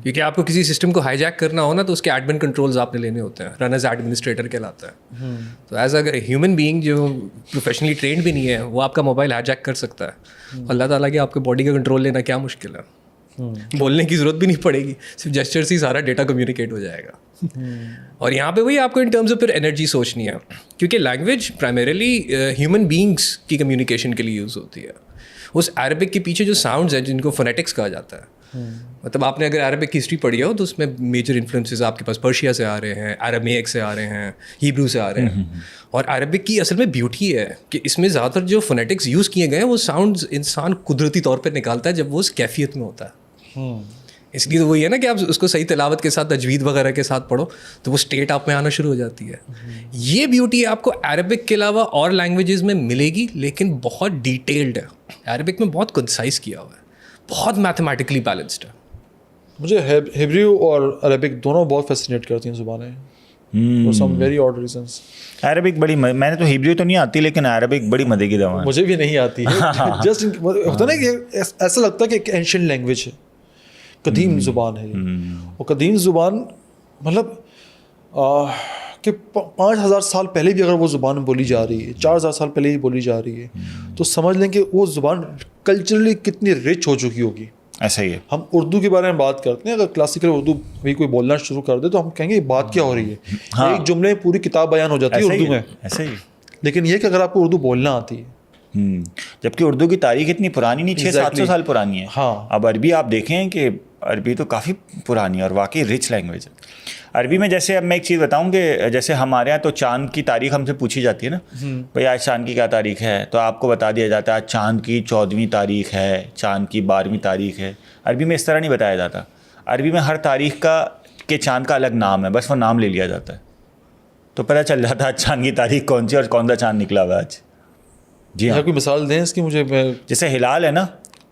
کیونکہ آپ کو کسی سسٹم کو ہائی جیک کرنا ہو نا تو اس کے ایڈمن کنٹرولز آپ نے لینے ہوتے ہیں. رن ایز ایڈمنسٹریٹر کہلاتا ہے. تو ایز اے ہیومن بینگ جو پروفیشنلی ٹرینڈ بھی نہیں ہے وہ آپ کا موبائل ہائی جیک کر سکتا ہے. اللہ تعالیٰ کی آپ کے باڈی کا کنٹرول لینا کیا مشکل ہے, بولنے کی ضرورت بھی نہیں پڑے گی, صرف جسچر سے ہی سارا ڈیٹا کمیونیکیٹ ہو جائے گا. اور یہاں پہ وہی آپ کو ان ٹرمز آف پھر انرجی سوچنی ہے, کیونکہ لینگویج پرائمریلی ہیومن بینگس کی کمیونیکیشن کے لیے یوز ہوتی ہے. اس عربک کے پیچھے جو ساؤنڈز ہیں جن کو فونیٹکس کہا جاتا ہے, مطلب آپ نے اگر عربک کی ہسٹری پڑھی ہو تو اس میں میجر انفلوئنسز آپ کے پاس پرشیا سے آ رہے ہیں, ارامیک سے آ رہے ہیں, ہیبرو سے آ رہے ہیں. اور عربک کی اصل میں بیوٹی ہے کہ اس میں زیادہ تر جو فونیٹکس یوز کیے گئے ہیں وہ ساؤنڈز انسان قدرتی طور پہ نکالتا ہے جب وہ اس کیفیت میں ہوتا ہے. اس لیے تو وہی ہے نا کہ آپ اس کو صحیح تلاوت کے ساتھ تجوید وغیرہ کے ساتھ پڑھو تو وہ اسٹیٹ آپ میں آنا شروع ہو جاتی ہے. یہ بیوٹی آپ کو عربک کے علاوہ اور لینگویجز میں ملے گی, لیکن بہت ڈیٹیلڈ ہے. عربک میں بہت کنسائز کیا ہوا ہے, بہت میتھمیٹیکلی بیلنسڈ ہے. مجھے ہیبریو اور عربک دونوں بہت فیسینیٹ کرتی ہیں زبانیں, for some very odd reasons. Arabic بڑی میں نے تو ہیبریو تو نہیں آتی, لیکن عربک بڑی مزے کی زبان. مجھے بھی نہیں آتی ہے, جسٹ ہوتا نا کہ ایسا لگتا ہے کہ ایک اینشینٹ لینگویج ہے, قدیم زبان ہے. اور قدیم زبان مطلب کہ 5000 سال پہلے بھی اگر وہ زبان بولی جا رہی ہے, 4000 سال پہلے ہی بولی جا رہی ہے, تو سمجھ لیں کہ وہ زبان کلچرلی کتنی رچ ہو چکی ہوگی. ایسا ہی ہے. ہم اردو کے بارے میں بات کرتے ہیں, اگر کلاسیکل اردو بھی کوئی بولنا شروع کر دے تو ہم کہیں گے بات کیا ہو رہی ہے, ایک جملے پوری کتاب بیان ہو جاتی ہے اردو میں. ایسا ہی. لیکن یہ کہ اگر آپ کو اردو بولنا آتی ہے, جبکہ اردو کی تاریخ اتنی پرانی نہیں, 600-700 سال پرانی ہے. ہاں, اب عربی آپ دیکھیں کہ عربی تو کافی پرانی اور واقعی رچ لینگویج ہے. عربی میں جیسے اب میں ایک چیز بتاؤں کہ جیسے ہمارے یہاں تو چاند کی تاریخ ہم سے پوچھی جاتی ہے نا, بھائی آج چاند کی کیا تاریخ ہے, تو آپ کو بتا دیا جاتا ہے آج چاند کی 14ویں تاریخ ہے, چاند کی 12ویں تاریخ ہے. عربی میں اس طرح نہیں بتایا جاتا. عربی میں ہر تاریخ کے چاند کا الگ نام ہے, بس وہ نام لے لیا جاتا ہے تو پتہ چل جاتا ہے چاند کی تاریخ کون سی اور کون سا چاند نکلا ہوا ہے آج. جی ہاں, کوئی مثال دیں اس کی مجھے. جیسے ہلال ہے نا,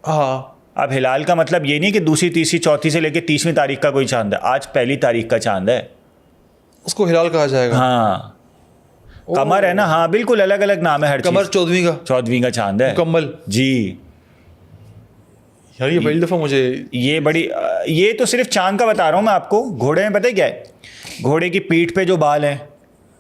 ہاں, اب ہلال کا مطلب یہ نہیں کہ دوسری تیسری چوتھی سے لے کے 30ویں تاریخ کا کوئی چاند ہے, آج 1 تاریخ کا چاند ہے. اس کو ہلال کہا جائے گا. ہاں قمر ہے نا, ہاں بالکل الگ الگ نام ہے ہر چیز. قمر 14ویں کا چاند ہے مکمل. جی یار یہ پہلی دفعہ مجھے یہ بڑی, یہ تو صرف چاند کا بتا رہا ہوں میں آپ کو. گھوڑے میں پتہ کیا ہے, گھوڑے کی پیٹھ پہ جو بال ہیں,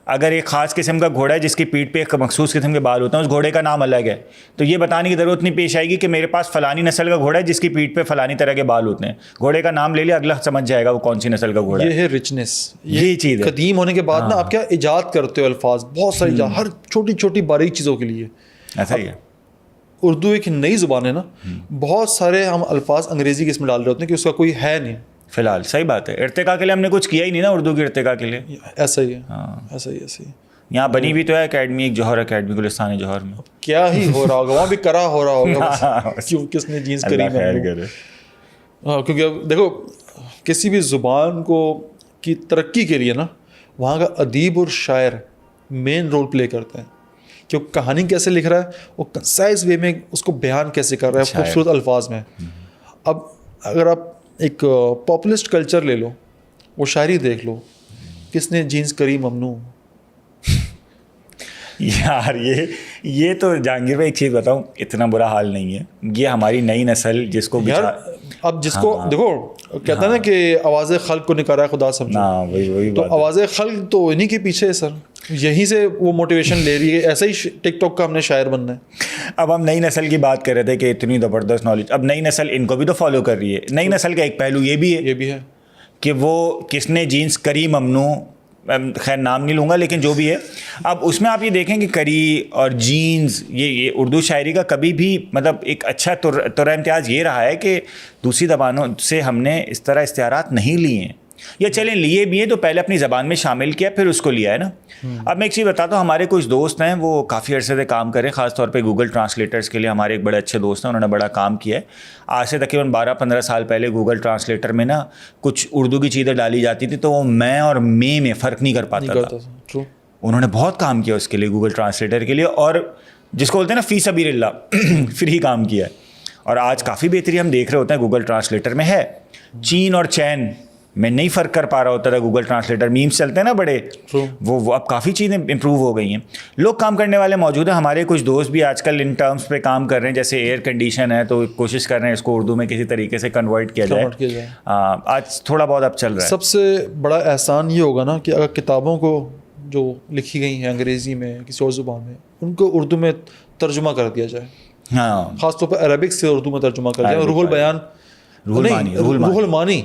اگر ایک خاص قسم کا گھوڑا ہے جس کی پیٹھ پہ ایک مخصوص قسم کے بال ہوتے ہیں, اس گھوڑے کا نام الگ ہے. تو یہ بتانے کی ضرورت نہیں پیش آئے گی کہ میرے پاس فلانی نسل کا گھوڑا ہے جس کی پیٹھ پہ فلانی طرح کے بال ہوتے ہیں. گھوڑے کا نام لے لیا, اگلا سمجھ جائے گا وہ کون سی نسل کا گھوڑا ہے. یہ ہے رچنس, یہ چیز ہے. قدیم ہونے کے بعد نا آپ کیا ایجاد کرتے ہو الفاظ, بہت ساری ایجاد, ہر چھوٹی چھوٹی باریک چیزوں کے لیے. ایسا ہی ہے. اردو ایک نئی زبان ہے نا, بہت سارے ہم الفاظ انگریزی کے اس میں ڈال رہے ہوتے ہیں کہ اس کا کوئی ہے نہیں فی الحال. صحیح بات ہے. ارتقا کے لیے ہم نے کچھ کیا ہی نہیں نا اردو کے ارتقا کے لیے. ایسا ہی ہے, ایسا ہی ایسا ہی. یہاں بنی بھی تو ہے اکیڈمی, ایک جوہر اکیڈمی گلستان جوہر میں. کیا ہی ہو رہا ہوگا وہاں بھی, کرا ہو رہا ہوگا کیوں, کس نے جینس کری میں. ہاں کیونکہ اب دیکھو کسی بھی زبان کو کی ترقی کے لیے نا وہاں کا ادیب اور شاعر مین رول پلے کرتے ہیں کہ وہ کہانی کیسے لکھ رہا ہے, وہ کنسائز وے میں اس کو بیان کیسے کر رہا ہے خوبصورت الفاظ میں. اب اگر آپ ایک پاپولسٹ کلچر لے لو, وہ شاعری دیکھ لو, کس نے جینس کری ممنوع. یار یہ تو جہانگیر بھائی ایک چیز بتاؤں, اتنا برا حال نہیں ہے. یہ ہماری نئی نسل جس کو یار اب جس کو دیکھو کہتا ہے نا کہ آواز خلق کو نکارا ہے خدا سمجھو, وہی تو آواز خلق تو انہیں کے پیچھے ہے سر, یہیں سے وہ موٹیویشن لے رہی ہے. ایسا ہی ٹک ٹاک کا ہم نے شاعر بننا ہے. اب ہم نئی نسل کی بات کر رہے تھے کہ اتنی زبردست نالج, اب نئی نسل ان کو بھی تو فالو کر رہی ہے. نئی نسل کا ایک پہلو یہ بھی ہے کہ وہ کس نے جینس کری ممنوع, خیر نام نہیں لوں گا لیکن جو بھی ہے. اب اس میں آپ یہ دیکھیں کہ کری اور جینز, یہ اردو شاعری کا کبھی بھی مطلب ایک اچھا طرح امتیاز یہ رہا ہے کہ دوسری زبانوں سے ہم نے اس طرح استعارات نہیں لیے ہیں, یا چلیں لیے بھی ہیں تو پہلے اپنی زبان میں شامل کیا پھر اس کو لیا ہے نا. اب میں ایک چیز بتاتا ہوں, ہمارے کچھ دوست ہیں وہ کافی عرصے سے کام کریں, خاص طور پہ گوگل ٹرانسلیٹرس کے لیے. ہمارے ایک بڑے اچھے دوست ہیں, انہوں نے بڑا کام کیا ہے. آج سے تقریباً 12-15 سال پہلے گوگل ٹرانسلیٹر میں نا کچھ اردو کی چیزیں ڈالی جاتی تھی تو وہ میں اور میں فرق نہیں کر پاتا تھا. انہوں نے بہت کام کیا اس کے لیے, گوگل ٹرانسلیٹر کے لیے, اور جس کو بولتے ہیں نا فی سبیل اللہ فری کام کیا ہے. اور آج کافی بہتری ہم دیکھ رہے ہوتے ہیں گوگل ٹرانسلیٹر میں ہے. چین اور چین میں نہیں فرق کر پا رہا ہوتا تھا گوگل ٹرانسلیٹر, میمس چلتے ہیں نا بڑے, وہ اب کافی چیزیں امپروو ہو گئی ہیں. لوگ کام کرنے والے موجود ہیں. ہمارے کچھ دوست بھی آج کل ان ٹرمز پہ کام کر رہے ہیں, جیسے ایئر کنڈیشن ہے تو کوشش کر رہے ہیں اس کو اردو میں کسی طریقے سے کنورٹ کیا جائے. آج تھوڑا بہت اب چل رہا ہے. سب سے بڑا احسان یہ ہوگا نا کہ اگر کتابوں کو جو لکھی گئی ہیں انگریزی میں کسی اور زبان میں, ان کو اردو میں ترجمہ کر دیا جائے. ہاں خاص طور پہ عربک سے اردو میں ترجمہ کر دیا. روح البیان, روح المانی,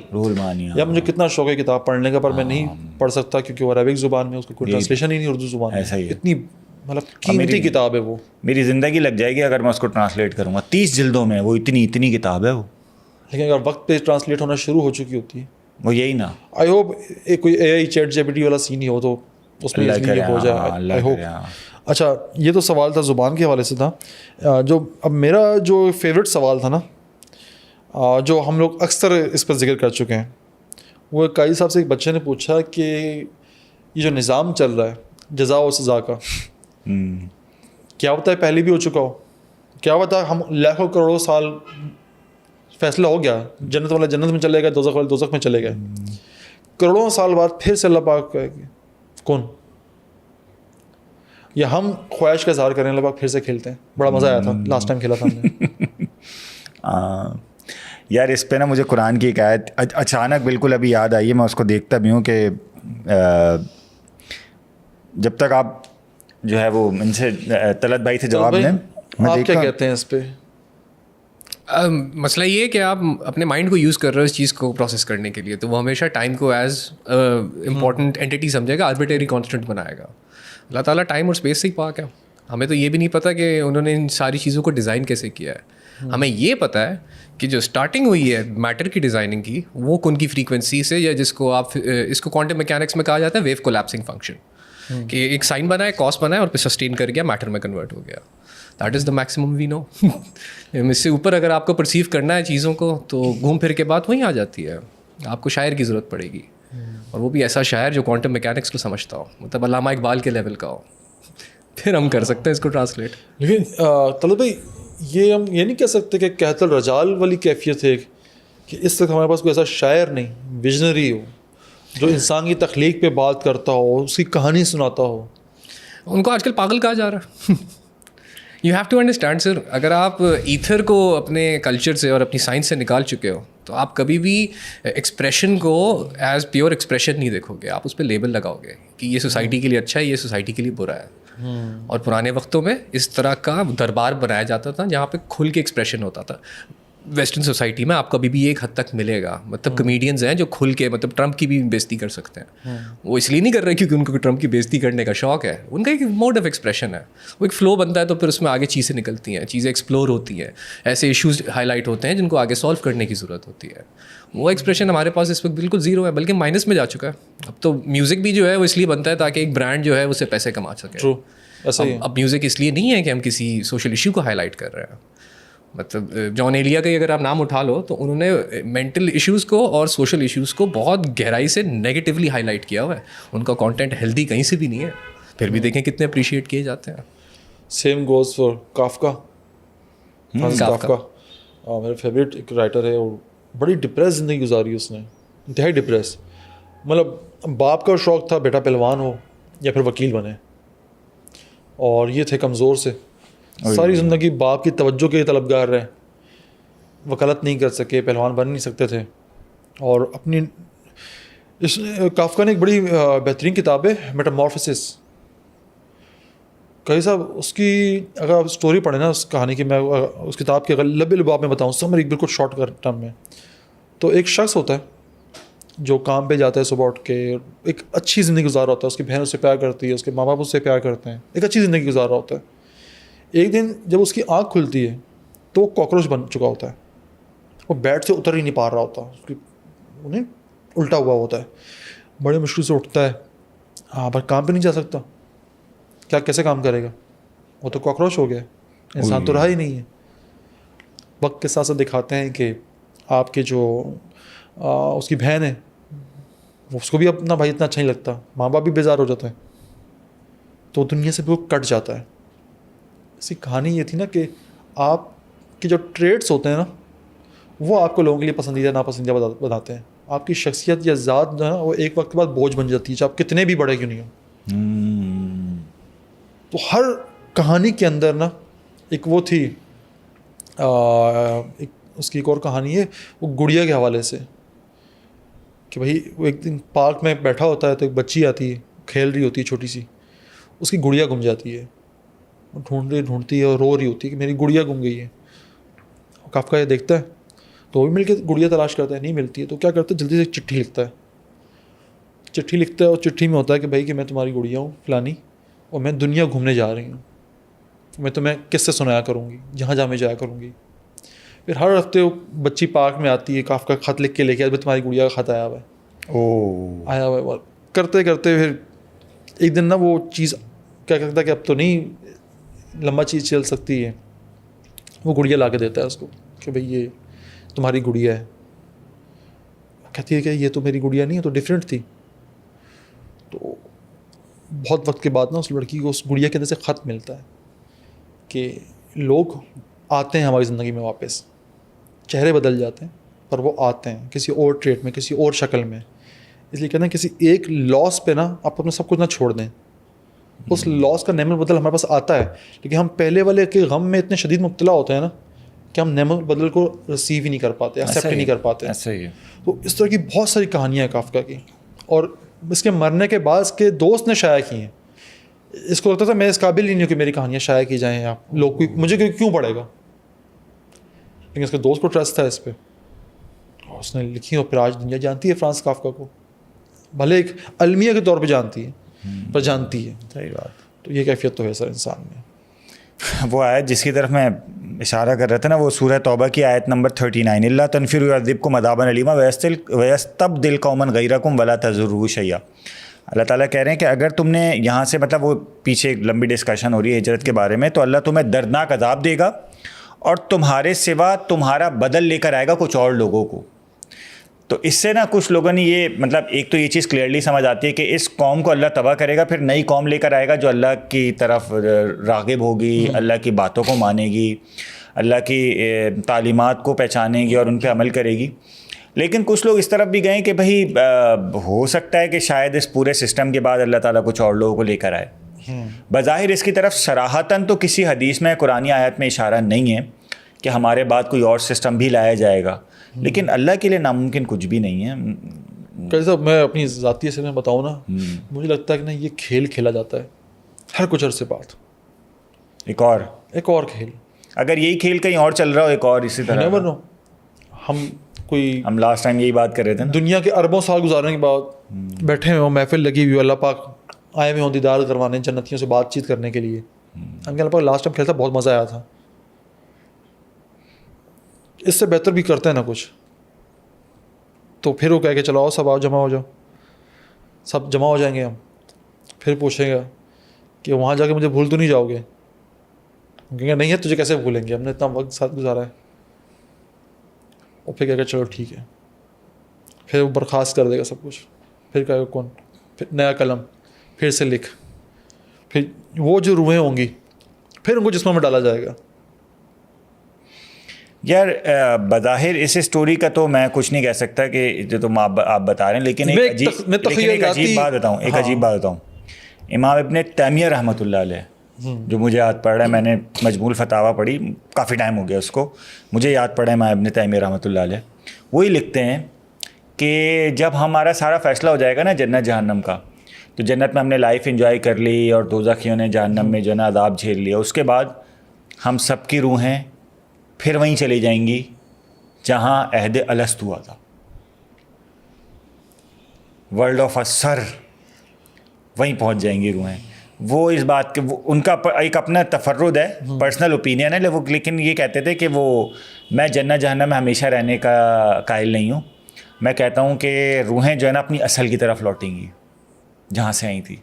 یا مجھے کتنا شوق ہے کتاب پڑھنے کا, پر میں نہیں پڑھ سکتا کیونکہ وہ عربک زبان میں, اس کو کوئی ٹرانسلیشن ہی نہیں اردو زبان میں. اتنی مطلب قیمتی کتاب ہے وہ. میری زندگی لگ جائے گی اگر میں اس کو ٹرانسلیٹ کروں گا. 30 جلدوں میں وہ اتنی کتاب ہے وہ. لیکن اگر وقت پہ ٹرانسلیٹ ہونا شروع ہو چکی ہوتی ہے, وہ یہی نا, آئی ہوپ کوئی اے I chat G P T والا سین ہی ہو تو اس میں ہو جائے. I hope. اچھا یہ تو سوال تھا زبان کے حوالے سے تھا. جو اب میرا جو فیوریٹ سوال تھا نا, جو ہم لوگ اکثر اس پر ذکر کر چکے ہیں, وہ قاضی صاحب سے ایک بچے نے پوچھا کہ یہ جو نظام چل رہا ہے جزا و سزا کا, کیا ہوتا ہے پہلے بھی ہو چکا ہو, کیا ہوتا ہے ہم لاکھوں کروڑوں سال فیصلہ ہو گیا, جنت والا جنت میں چلے گئے, دوزخ والے دوزخ میں چلے گئے, کروڑوں سال بعد پھر سے اللہ پاک کون, یا ہم خواہش کا اظہار کریں اللہ پاک پھر سے کھیلتے ہیں. بڑا مزہ آیا تھا لاسٹ ٹائم کھیلا تھا ہم نے. یار اس پہ نا مجھے قرآن کی ایک آیت اچانک بالکل ابھی یاد آئی ہے, میں اس کو دیکھتا بھی ہوں کہ جب تک آپ جو ہے وہ ان سے طلعت بھائی سے جواب دیں, آپ کیا کہتے ہیں اس پہ؟ مسئلہ یہ ہے کہ آپ اپنے مائنڈ کو یوز کر رہے ہو اس چیز کو پروسیس کرنے کے لیے, تو وہ ہمیشہ ٹائم کو ایز امپورٹنٹ اینٹی سمجھے گا, آربیٹری کانسٹنٹ بنائے گا. اللہ تعالیٰ ٹائم اور اسپیس سے ہی پاک ہے. ہمیں تو یہ بھی نہیں پتہ کہ انہوں نے ان ساری چیزوں کو ڈیزائن کیسے کیا ہے. ہمیں یہ پتہ ہے کہ جو اسٹارٹنگ ہوئی ہے میٹر کی ڈیزائننگ کی, وہ کن کی فریکوینسی سے, یا جس کو آپ اس کو کوانٹم میکینکس میں کہا جاتا ہے ویو کولیپسنگ فنکشن, کہ ایک سائن بنا ہے, کاس بنا ہے, اور پھر سسٹین کر گیا, میٹر میں کنورٹ ہو گیا. دیٹ از دا میکسیمم وی نو. اس سے اوپر اگر آپ کو پرسیو کرنا ہے چیزوں کو تو گھوم پھر کے بات وہیں آ جاتی ہے. آپ کو شاعر کی ضرورت پڑے گی, اور وہ بھی ایسا شاعر جو کوانٹم میکینکس کو سمجھتا ہو, مطلب علامہ اقبال کے لیول کا ہو, پھر ہم کر سکتے ہیں اس کو ٹرانسلیٹ. لیکن طلعت بھائی یہ ہم یہ نہیں کہہ سکتے کہ کہت الرجال والی کیفیت ہے کہ اس وقت ہمارے پاس کوئی ایسا شاعر نہیں ویژنری ہو جو انسان کی تخلیق پہ بات کرتا ہو, اس کی کہانی سناتا ہو. ان کو آج کل پاگل کہا جا رہا ہے. یو ہیو ٹو انڈرسٹینڈ سر, اگر آپ ایتھر کو اپنے کلچر سے اور اپنی سائنس سے نکال چکے ہو تو آپ کبھی بھی ایکسپریشن کو ایز پیور ایکسپریشن نہیں دیکھو گے, آپ اس پہ لیبل لگاؤ گے کہ یہ سوسائٹی کے لیے اچھا ہے, یہ سوسائٹی کے لیے برا ہے. اور پرانے وقتوں میں اس طرح کا دربار بنایا جاتا تھا جہاں پہ کھل کے ایکسپریشن ہوتا تھا. ویسٹرن سوسائٹی میں آپ کو ابھی بھی ایک حد تک ملے گا, مطلب کمیڈینز ہیں جو کھل کے مطلب ٹرمپ کی بھی بےزتی کر سکتے ہیں. وہ اس لیے نہیں کر رہے کیونکہ ان کو ٹرمپ کی بےزتی کرنے کا شوق ہے, ان کا ایک موڈ آف ایکسپریشن ہے, وہ ایک فلو بنتا ہے تو پھر اس میں آگے چیزیں نکلتی ہیں, چیزیں ایکسپلور ہوتی ہیں, ایسے ایشوز ہائی لائٹ ہوتے ہیں جن کو آگے سالو کرنے کی ضرورت ہوتی ہے. وہ ایکسپریشن ہمارے پاس اس وقت بالکل زیرو ہے, بلکہ مائنس میں جا چکا ہے. اب تو میوزک بھی جو ہے وہ اس لیے بنتا ہے تاکہ ایک برانڈ جو ہے اس سے پیسے کما سکے. اب میوزک اس لیے نہیں ہے کہ ہم کسی سوشل ایشو کو ہائی لائٹ کر رہے ہیں. مطلب جان ایلیا کا اگر آپ نام اٹھا لو تو انہوں نے مینٹل ایشوز کو اور سوشل ایشوز کو بہت گہرائی سے نیگیٹیولی ہائی لائٹ کیا ہوا ہے. ان کا کانٹینٹ ہیلدی کہیں سے بھی نہیں ہے, پھر بھی دیکھیں کتنے اپریشیٹ کیے جاتے ہیں. Same goes for کافکا. کافکا میرا فیوریٹ ایک رائٹر ہے, اور بڑی ڈپریس زندگی گزاری اس نے, انتہائی ڈپریس. مطلب باپ کا شوق تھا بیٹا پہلوان ہو یا پھر وکیل بنے, اور یہ تھے کمزور سے, ساری زندگی باپ کی توجہ کے طلبگار رہے, وکالت نہیں کر سکے, پہلوان بن نہیں سکتے تھے. اور اپنی اس کافکا نے ایک بڑی بہترین کتاب ہے میٹامورفسس. کئی صاحب اس کی اگر آپ اسٹوری پڑھیں نا اس کہانی کی, میں اس کتاب کے اگر لبے لباب میں بتاؤں سمری بالکل شارٹ کر ٹرم میں, تو ایک شخص ہوتا ہے جو کام پہ جاتا ہے صبح اٹھ کے, ایک اچھی زندگی گزار رہا ہوتا ہے, اس کی بہن اس سے پیار کرتی ہے, اس کے ماں باپ اس سے پیار کرتے ہیں, ایک اچھی زندگی گزار رہا ہوتا ہے. ایک دن جب اس کی آنکھ کھلتی ہے تو وہ کاکروچ بن چکا ہوتا ہے, وہ بیڈ سے اتر ہی نہیں پا رہا ہوتا, اس کی انہیں الٹا ہوا ہوتا ہے, بڑے مشکل سے اٹھتا ہے, ہاں پر کام پہ نہیں جا سکتا, کیا کیسے کام کرے گا, وہ تو کاکروچ ہو گیا, انسان تو رہا ہی نہیں ہے. وقت کے ساتھ ساتھ دکھاتے ہیں کہ آپ کے جو اس کی بہن ہے, اس کو بھی اپنا بھائی اتنا اچھا نہیں لگتا, ماں باپ بھی بیزار ہو جاتا ہے, تو دنیا سے بالکل کٹ جاتا ہے. اس کی کہانی یہ تھی نا کہ آپ کے جو ٹریٹس ہوتے ہیں نا وہ آپ کو لوگوں کے لیے پسندیدہ ناپسندیدہ بتاتے ہیں. آپ کی شخصیت یا ذات جو ہے نا وہ ایک وقت کے بعد بوجھ بن جاتی ہے, چاہے آپ کتنے بھی بڑے کیوں نہیں ہوں. تو ہر کہانی کے اندر نا ایک وہ تھی, ایک اس کی ایک اور کہانی ہے وہ گڑیا کے حوالے سے, کہ بھائی وہ ایک دن پارک میں بیٹھا ہوتا ہے تو ایک بچی آتی ہے, کھیل رہی ہوتی ہے چھوٹی سی, اس کی گڑیا گم جاتی ہے, ڈھونڈتی ہے اور رو رہی ہوتی ہے کہ میری گڑیا گم گئی ہے. کافکا یہ دیکھتا ہے تو وہ بھی مل کے گڑیا تلاش کرتا ہے, نہیں ملتی ہے تو کیا کرتا ہے جلدی سے ایک چٹھی لکھتا ہے. چٹھی لکھتا ہے اور چٹھی میں ہوتا ہے کہ بھائی کہ میں تمہاری گڑیا ہوں فلانی, اور میں دنیا گھومنے جا رہی ہوں, میں تمہیں کس سے سنایا کروں گی جہاں جہاں میں جایا کروں گی. پھر ہر ہفتے وہ بچی پارک میں آتی ہے, کافکا خط لکھ کے لے کے آج تمہاری گڑیا کا خط آیا ہوا ہے, آیا ہوا ہے. کرتے کرتے پھر ایک دن نا وہ چیز کیا کرتا ہے کہ اب تو نہیں لمبا چیز چل سکتی ہے, وہ گڑیا لا کے دیتا ہے اس کو کہ بھئی یہ تمہاری گڑیا ہے. کہتی ہے کہ یہ تو میری گڑیا نہیں ہے, تو ڈفرینٹ تھی. تو بہت وقت کے بعد نا اس لڑکی کو اس گڑیا کے اندر سے خط ملتا ہے کہ لوگ آتے ہیں ہماری زندگی میں واپس, چہرے بدل جاتے ہیں پر وہ آتے ہیں کسی اور ٹریٹ میں, کسی اور شکل میں. اس لیے کہتے ہیں کسی ایک لاس پہ نا آپ اپنا سب کچھ نہ چھوڑ دیں, اس لاس کا نعمت بدل ہمارے پاس آتا ہے, لیکن ہم پہلے والے کے غم میں اتنے شدید مبتلا ہوتے ہیں نا کہ ہم نعمت بدل کو ریسیو ہی نہیں کر پاتے, ایکسیپٹ ہی نہیں کر پاتے. تو اس طرح کی بہت ساری کہانیاں ہیں کافکا کی, اور اس کے مرنے کے بعد اس کے دوست نے شائع کی ہیں. اس کو لگتا تھا میں اس قابل ہی نہیں ہوں کہ میری کہانیاں شائع کی جائیں, آپ لوگ مجھے کیوں پڑھے گا, لیکن اس کے دوست کو ٹرسٹ تھا اس پہ, اور اس نے لکھی. اور پھر آج دنیا جانتی ہے فرانس کافکا کو, بھلے ایک المیہ کے طور پہ جانتی ہے پر جانتی ہے. صحیح بات. تو یہ کیفیت تو ہے سر انسان میں. وہ آیت جس کی طرف میں اشارہ کر رہا تھا نا, وہ سورہ توبہ کی آیت نمبر 39, اللہ تنفروا یعذبکم عذابا علیما ویستبدل قوما غیرکم ولا تضروا شیئا. اللہ تعالیٰ کہہ رہے ہیں کہ اگر تم نے یہاں سے, مطلب وہ پیچھے ایک لمبی ڈسکشن ہو رہی ہے ہجرت کے بارے میں, تو اللہ تمہیں دردناک عذاب دے گا اور تمہارے سوا تمہارا بدل لے کر آئے گا کچھ اور لوگوں کو. تو اس سے نا کچھ لوگوں نے یہ, مطلب ایک تو یہ چیز کلیئرلی سمجھ آتی ہے کہ اس قوم کو اللہ تباہ کرے گا, پھر نئی قوم لے کر آئے گا جو اللہ کی طرف راغب ہوگی, اللہ کی باتوں کو مانے گی, اللہ کی تعلیمات کو پہچانے گی اور ان پہ عمل کرے گی. لیکن کچھ لوگ اس طرف بھی گئے کہ بھائی ہو سکتا ہے کہ شاید اس پورے سسٹم کے بعد اللہ تعالیٰ کچھ اور لوگوں کو لے کر آئے. بظاہر اس کی طرف صراحتاً تو کسی حدیث میں قرآنی آیت میں اشارہ نہیں ہے کہ ہمارے بعد کوئی اور سسٹم بھی لایا جائے گا, لیکن اللہ کے لیے ناممکن کچھ بھی نہیں ہے. کیسا میں اپنی ذاتی سے میں بتاؤں نا, مجھے لگتا ہے کہ نا یہ کھیل کھیلا جاتا ہے ہر کچھ عرصے بعد, ایک اور کھیل. اگر یہی کھیل کہیں اور چل رہا ہو ایک اور اسی طرح, ہم لاسٹ ٹائم یہی بات کر رہے تھے نا, دنیا کے اربوں سال گزارنے کے بعد بیٹھے ہوئے ہوں, محفل لگی ہوئی, اللہ پاک آئے ہوئے ہوں دیدار کروانے, جنتیوں سے بات چیت کرنے کے لیے. ہم کہ اللہ پاک لاسٹ ٹائم کھیلتا بہت مزہ آیا تھا, اس سے بہتر بھی کرتے ہیں نا کچھ. تو پھر وہ کہہ کے چلو آؤ سب آؤ جمع ہو جاؤ, سب جمع ہو جائیں گے. ہم پھر پوچھیں گے کہ وہاں جا کے مجھے بھول تو نہیں جاؤ گے؟ ہم کہیں گے نہیں ہے, تجھے کیسے بھولیں گے, ہم نے اتنا وقت ساتھ گزارا ہے. اور پھر کہہ کے چلو ٹھیک ہے, پھر وہ برخاست کر دے گا سب کچھ. پھر کہے گا کون, پھر نیا قلم, پھر سے لکھ. پھر وہ جو روحیں ہوں گی پھر ان کو جسموں میں ڈالا جائے گا. یار بظاہر اس اسٹوری کا تو میں کچھ نہیں کہہ سکتا کہ جو تم آپ بتا رہے ہیں, لیکن ایک عجیب بات بتاؤں. امام ابن تیمیہ رحمۃ اللہ علیہ, جو مجھے یاد پڑ رہا ہے, میں نے مجموع الفتاویٰ پڑھی, کافی ٹائم ہو گیا اس کو, مجھے یاد پڑا ہے امام ابن تیمیہ رحمۃ اللہ علیہ, وہی لکھتے ہیں کہ جب ہمارا سارا فیصلہ ہو جائے گا نا جنت جہنم کا, تو جنت میں ہم نے لائف انجوائے کر لی اور دوزخیوں نے جہنم میں جو ہے نا عذاب جھیل لیا, اس کے بعد ہم سب کی روحیں پھر وہیں چلی جائیں گی جہاں عہد الست ہوا تھا, ورلڈ آف اثر, وہیں پہنچ جائیں گی روحیں. وہ اس بات کے ان کا ایک اپنا تفرد ہے, پرسنل اوپینین ہے, لیکن یہ کہتے تھے کہ وہ میں جنت جہنم میں ہمیشہ رہنے کا قائل نہیں ہوں. میں کہتا ہوں کہ روحیں جو ہے نا اپنی اصل کی طرف لوٹیں گی جہاں سے آئی تھی.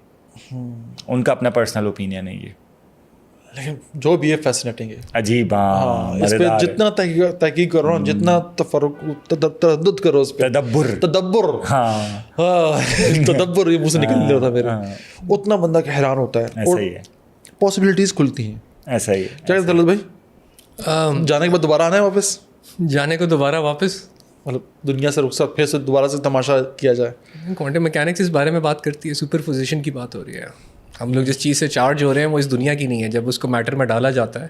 ان کا اپنا پرسنل اوپینین ہے یہ, لیکن جو بھی ہے فیسنیٹنگ ہے, عجیب. اس پہ جتنا تحقیق کر رہا ہوں, جتنا تردد کرو اس پہ, تدبر یہ منہ سے نکل رہا تھا میرا, اتنا بندہ حیران ہوتا ہے اور پاسبلٹیز کھلتی ہیں. ایسا ہی ہے. کیا دولت بھائی, جانے کے بعد دوبارہ آنا ہے واپس؟ جانے کو دوبارہ واپس مطلب دنیا سے رخصت, پھر سے دوبارہ سے تماشا کیا جائے. کوانٹم میکینکس اس بارے میں بات کرتی ہے, سپر پوزیشن کی بات ہو رہی ہے. ہم لوگ جس چیز سے چارج ہو رہے ہیں وہ اس دنیا کی نہیں ہے. جب اس کو میٹر میں ڈالا جاتا ہے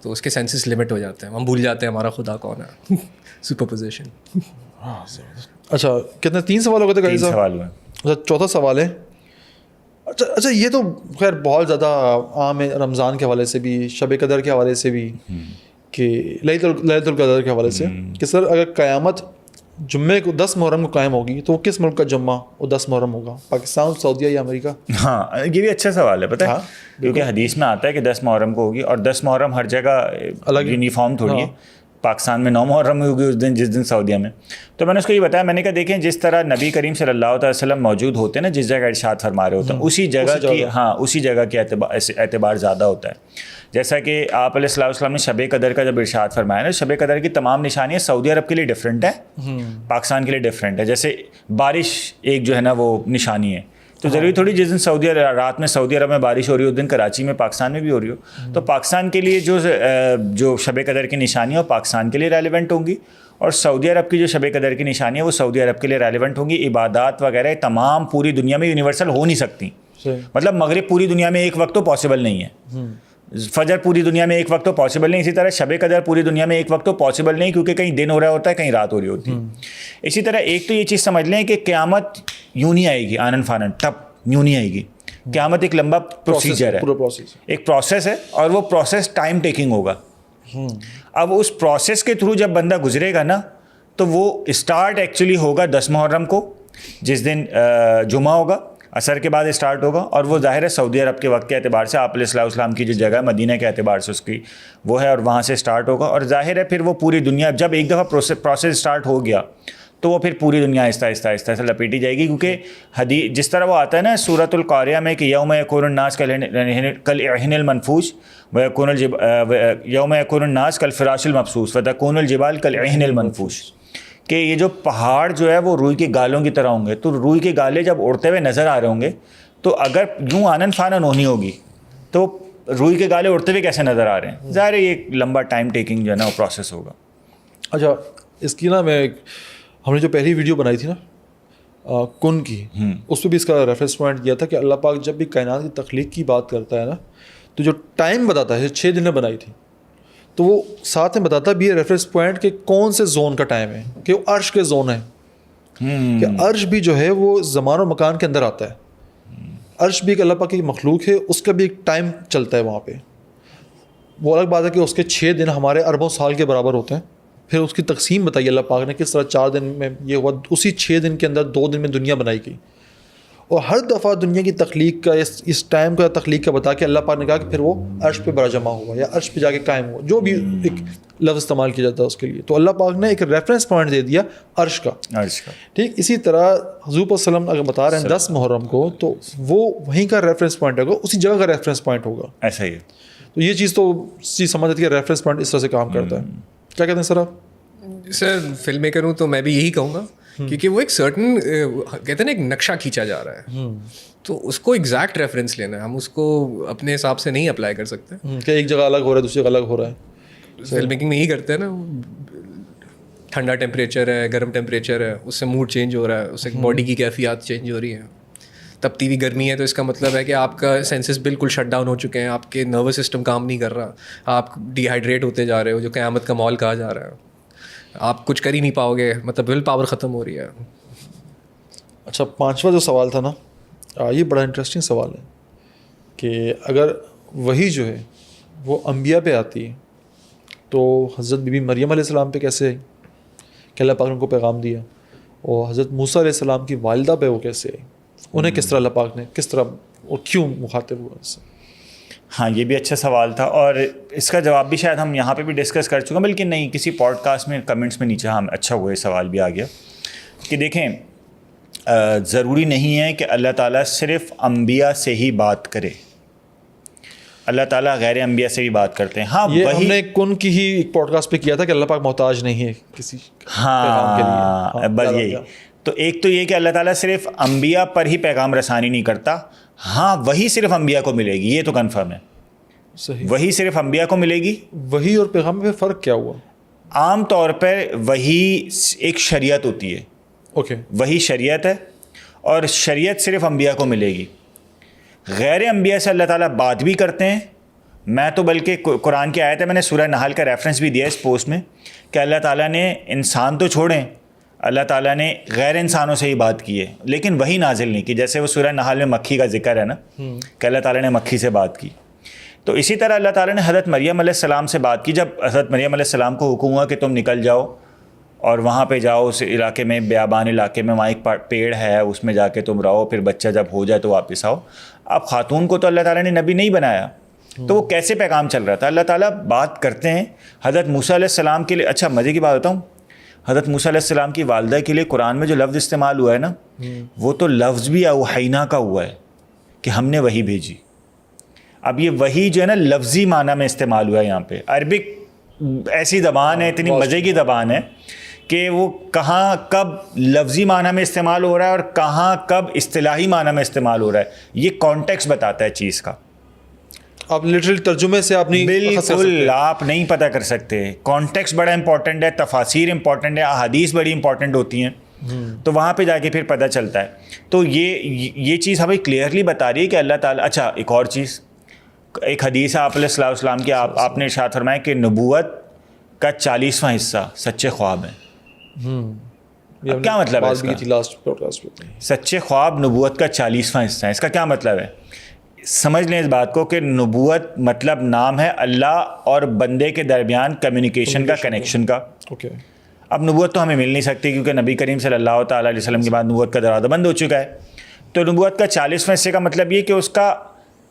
تو اس کے سینسز لمٹ ہو جاتے ہیں, ہم بھول جاتے ہیں ہمارا خدا کون ہے. Super position. اچھا کتنے, 3 سوال ہو گئے تھے؟ 3 سوال ہوئے. اچھا چوتھا سوال ہے. اچھا یہ تو خیر بہت زیادہ عام ہے, رمضان کے حوالے سے بھی, شب قدر کے حوالے سے بھی, کہ لیلۃ القدر کے حوالے سے, کہ سر اگر قیامت جمعے کو 10 محرم کو قائم ہوگی تو وہ کس ملک کا جمعہ وہ 10 محرم ہوگا, پاکستان, سعودیہ یا امریکہ؟ ہاں یہ بھی اچھا سوال ہے, پتہ ہے, کیونکہ حدیث میں آتا ہے کہ 10 محرم کو ہوگی, اور 10 محرم ہر جگہ الگ یونیفارم تھوڑی ہے. پاکستان میں 9 محرم ہوگی اس دن, جس دن سعودیہ میں. تو میں نے اس کو یہ بتایا, میں نے کہا دیکھیں جس طرح نبی کریم صلی اللہ علیہ وسلم موجود ہوتے ہیں نا, جس جگہ ارشاد فرما رہے ہوتے ہیں, اسی جگہ کی اسی جگہ کے اعتبار زیادہ ہوتا ہے. جیسا کہ آپ علیہ السلام وسلم نے شب قدر کا جب ارشاد فرمایا نا, شب قدر کی تمام نشانیاں سعودی عرب کے لیے ڈفرینٹ ہے, پاکستان کے لیے ڈفرینٹ ہے. جیسے بارش ایک جو ہے نا وہ نشانی ہے, تو ضروری تھوڑی جس دن رات میں سعودی عرب میں بارش ہو رہی ہو اس دن کراچی میں پاکستان میں بھی ہو رہی ہو, تو پاکستان کے لیے جو شب قدر کی نشانی ہے وہ پاکستان کے لیے ریلیونٹ ہوں گی, اور سعودی عرب کی جو شب قدر کی نشانی ہے وہ سعودی عرب کے لیے ریلیونٹ ہوں گی. عبادات وغیرہ تمام پوری دنیا میں یونیورسل ہو نہیں سکتی. مطلب مغرب پوری دنیا میں ایک وقت تو پاسبل نہیں ہے, فجر پوری دنیا میں ایک وقت تو پاسبل نہیں, اسی طرح شب قدر پوری دنیا میں ایک وقت تو پاسبل نہیں, کیونکہ کہیں دن ہو رہا ہوتا ہے کہیں رات ہو رہی ہوتی ہے. اسی طرح ایک تو یہ چیز سمجھ لیں کہ قیامت یوں نہیں آئے گی آنن فانن ٹپ, یوں نہیں آئے گی. قیامت ایک لمبا پروسیجر ہے, ایک پروسیس ہے, اور وہ پروسیس ٹائم ٹیکنگ ہوگا. اب اس پروسیس کے تھرو جب بندہ گزرے گا نا, تو وہ اسٹارٹ ایکچولی ہوگا 10 محرم کو, جس دن جمعہ ہوگا, عصر کے بعد اسٹارٹ ہوگا, اور وہ ظاہر ہے سعودی عرب کے وقت کے اعتبار سے, آپ علیہ السلام کی جو جگہ ہے مدینہ کے اعتبار سے اس کی وہ ہے, اور وہاں سے اسٹارٹ ہوگا. اور ظاہر ہے پھر وہ پوری دنیا, جب ایک دفعہ پروسیس اسٹارٹ ہو گیا تو وہ پھر پوری دنیا آہستہ آہستہ سے لپیٹی جائے گی. کیونکہ حدیث جس طرح وہ آتا ہے نا سورۃ القاریہ میں کہ یوم یکون الناس کالعہن المنفوش یوم یکون الناس کالفراش المبثوث وتکون الجبال کالعہن المنفوش, کہ یہ جو پہاڑ جو ہے وہ روئی کے گالوں کی طرح ہوں گے. تو روئی کے گالے جب اڑتے ہوئے نظر آ رہے ہوں گے, تو اگر یوں آنن فانن ہونی ہوگی تو روئی کے گالے اڑتے ہوئے کیسے نظر آ رہے ہیں؟ ظاہر ہے یہ ایک لمبا ٹائم ٹیکنگ جو ہے نا وہ پروسیس ہوگا. اچھا اس کی نا میں ہم نے جو پہلی ویڈیو بنائی تھی نا کن کی, اس پہ بھی اس کا ریفرنس پوائنٹ دیا تھا کہ اللہ پاک جب بھی کائنات کی تخلیق کی بات کرتا ہے نا, تو جو ٹائم بتاتا ہے 6 دن میں بنائی تھی, تو وہ ساتھ میں بتاتا بھی ہے ریفرنس پوائنٹ کہ کون سے زون کا ٹائم ہے, کہ وہ عرش کے زون ہے, کہ عرش بھی جو ہے وہ زمان و مکان کے اندر آتا ہے. عرش بھی ایک اللہ پاک کی مخلوق ہے, اس کا بھی ایک ٹائم چلتا ہے وہاں پہ. وہ الگ بات ہے کہ اس کے 6 دن ہمارے اربوں سال کے برابر ہوتے ہیں. پھر اس کی تقسیم بتائی اللہ پاک نے کس طرح 4 دن میں یہ ہوا, اسی 6 دن کے اندر 2 دن میں دنیا بنائی گئی. اور ہر دفعہ دنیا کی تخلیق کا اس ٹائم کا تخلیق کا بتا کے اللہ پاک نے کہا کہ پھر وہ عرش پہ برا جمع ہوا یا عرش پہ جا کے قائم ہوا, جو بھی ایک لفظ استعمال کیا جاتا ہے اس کے لیے. تو اللہ پاک نے ایک ریفرنس پوائنٹ دے دیا عرش کا. ٹھیک اسی طرح حضور وسلم اگر بتا رہے ہیں 10 محرم کو, تو وہ وہیں کا ریفرنس پوائنٹ ہوگا, اسی جگہ کا ریفرنس پوائنٹ ہوگا. ایسا ہی ہے. تو یہ چیز تو سمجھ آتی ہے کہ ریفرنس پوائنٹ اس طرح سے کام کرتا ہے. کیا کہتے ہیں سر آپ؟ سر فلم میکر ہوں تو میں بھی یہی کہوں گا, کیونکہ وہ ایک سرٹن کہتے ہیں نا ایک نقشہ کھینچا جا رہا ہے, تو اس کو ایگزیکٹ ریفرنس لینا ہے. ہم اس کو اپنے حساب سے نہیں اپلائی کر سکتے کہ ایک جگہ الگ ہو رہا ہے دوسری جگہ الگ ہو رہا ہے. فلم میکنگ میں یہی کرتے ہیں نا, ٹھنڈا ٹیمپریچر ہے, گرم ٹیمپریچر ہے, اس سے موڈ چینج ہو رہا ہے, اس سے باڈی کی کیفیات چینج ہو رہی ہیں. تپتی ہوئی گرمی ہے تو اس کا مطلب ہے کہ آپ کا سینسز بالکل شٹ ڈاؤن ہو چکے ہیں, آپ کے نروس سسٹم کام نہیں کر رہا, آپ ڈی ہائیڈریٹ ہوتے جا رہے ہو, جو قیامت کا ماحول کہا جا رہا ہے. آپ کچھ کر ہی نہیں پاؤ گے, مطلب ول پاور ختم ہو رہی ہے. اچھا 5واں جو سوال تھا نا, یہ بڑا انٹرسٹنگ سوال ہے کہ اگر وہی جو ہے وہ انبیاء پہ آتی ہے تو حضرت بی بی مریم علیہ السلام پہ کیسے آئی کہ اللہ پاک نے ان کو پیغام دیا, اور حضرت موسیٰ علیہ السلام کی والدہ پہ وہ کیسے آئی, انہیں کس طرح اللہ پاک نے کس طرح اور کیوں مخاطب ہوا اس سے؟ ہاں یہ بھی اچھا سوال تھا, اور اس کا جواب بھی شاید ہم یہاں پہ بھی ڈسکس کر چکے ہیں, بلکہ نہیں کسی پوڈ کاسٹ میں کمنٹس میں نیچے ہم اچھا ہوا یہ سوال بھی آ گیا کہ دیکھیں ضروری نہیں ہے کہ اللہ تعالیٰ صرف انبیاء سے ہی بات کرے, اللہ تعالیٰ غیر انبیاء سے بھی بات کرتے ہیں. ہاں یہ ہم نے کن کی ہی ایک پوڈ کاسٹ پہ کیا تھا کہ اللہ پاک محتاج نہیں ہے کسی پیغام کے لیے. ہاں بس یہی. تو ایک تو یہ کہ اللہ تعالیٰ صرف انبیاء پر ہی پیغام رسانی نہیں کرتا, ہاں وہی صرف انبیاء کو ملے گی, یہ تو کنفرم ہے. صحیح, وہی صرف انبیاء کو ملے گی. وہی اور پیغام میں فرق کیا ہوا؟ عام طور پر وہی ایک شریعت ہوتی ہے, اوکے وہی شریعت ہے, اور شریعت صرف انبیاء کو ملے گی. غیر انبیاء سے اللہ تعالیٰ بات بھی کرتے ہیں. میں تو بلکہ قرآن کی آیت ہے, میں نے سورہ نحل کا ریفرنس بھی دیا اس پوسٹ میں, کہ اللہ تعالیٰ نے انسان تو چھوڑیں, اللہ تعالیٰ نے غیر انسانوں سے ہی بات کی ہے, لیکن وہی نازل نہیں کی. جیسے وہ سورہ نحل میں مکھی کا ذکر ہے نا, کہ اللہ تعالیٰ نے مکھی سے بات کی, تو اسی طرح اللہ تعالیٰ نے حضرت مریم علیہ السلام سے بات کی. جب حضرت مریم علیہ السلام کو حکم ہوا کہ تم نکل جاؤ اور وہاں پہ جاؤ اس علاقے میں, بیابان علاقے میں, وہاں ایک پیڑ ہے, اس میں جا کے تم رہو, پھر بچہ جب ہو جائے تو واپس آؤ. اب خاتون کو تو اللہ تعالیٰ نے نبی نہیں بنایا, تو وہ کیسے پیغام چل رہا تھا؟ اللہ تعالیٰ بات کرتے ہیں حضرت موسیٰ علیہ السلام کے لیے. اچھا مزے کی بات بتاؤں, حضرت موسیٰ علیہ السلام کی والدہ کے لیے قرآن میں جو لفظ استعمال ہوا ہے نا, وہ تو لفظ بھی اوحینا کا ہوا ہے کہ ہم نے وہی بھیجی. اب یہ وہی جو ہے نا لفظی معنی میں استعمال ہوا ہے یہاں پہ. عربک ایسی زبان ہے, اتنی مزے کی زبان ہے کہ وہ کہاں کب لفظی معنی میں استعمال ہو رہا ہے اور کہاں کب اصطلاحی معنی میں استعمال ہو رہا ہے, یہ کانٹیکسٹ بتاتا ہے چیز کا. آپ لٹرل ترجمے سے آپ نہیں بالکل آپ نہیں پتہ کر سکتے. کانٹیکسٹ بڑا امپورٹنٹ ہے, تفاسیر امپورٹنٹ ہے, احادیث بڑی امپورٹنٹ ہوتی ہیں, تو وہاں پہ جا کے پھر پتہ چلتا ہے. تو یہ چیز ہمیں کلیئرلی بتا رہی ہے کہ اللہ تعالیٰ. اچھا ایک اور چیز, ایک حدیث ہے آپ علیہ الصلوۃ والسلام کی, آپ نے ارشاد فرمایا کہ نبوت کا 40واں حصہ سچے خواب ہیں. کیا مطلب ہے اس کا؟ سچے خواب نبوت کا 40واں حصہ ہے. اس کا کیا مطلب ہے؟ سمجھ لیں اس بات کو کہ نبوت مطلب نام ہے اللہ اور بندے کے درمیان کمیونیکیشن کا, کنیکشن کا. اب نبوت تو ہمیں مل نہیں سکتی کیونکہ نبی کریم صلی اللہ تعالیٰ علیہ وسلم کے بعد نبوت کا دروازہ بند ہو چکا ہے. تو نبوت کا 40واں حصے کا مطلب یہ کہ اس کا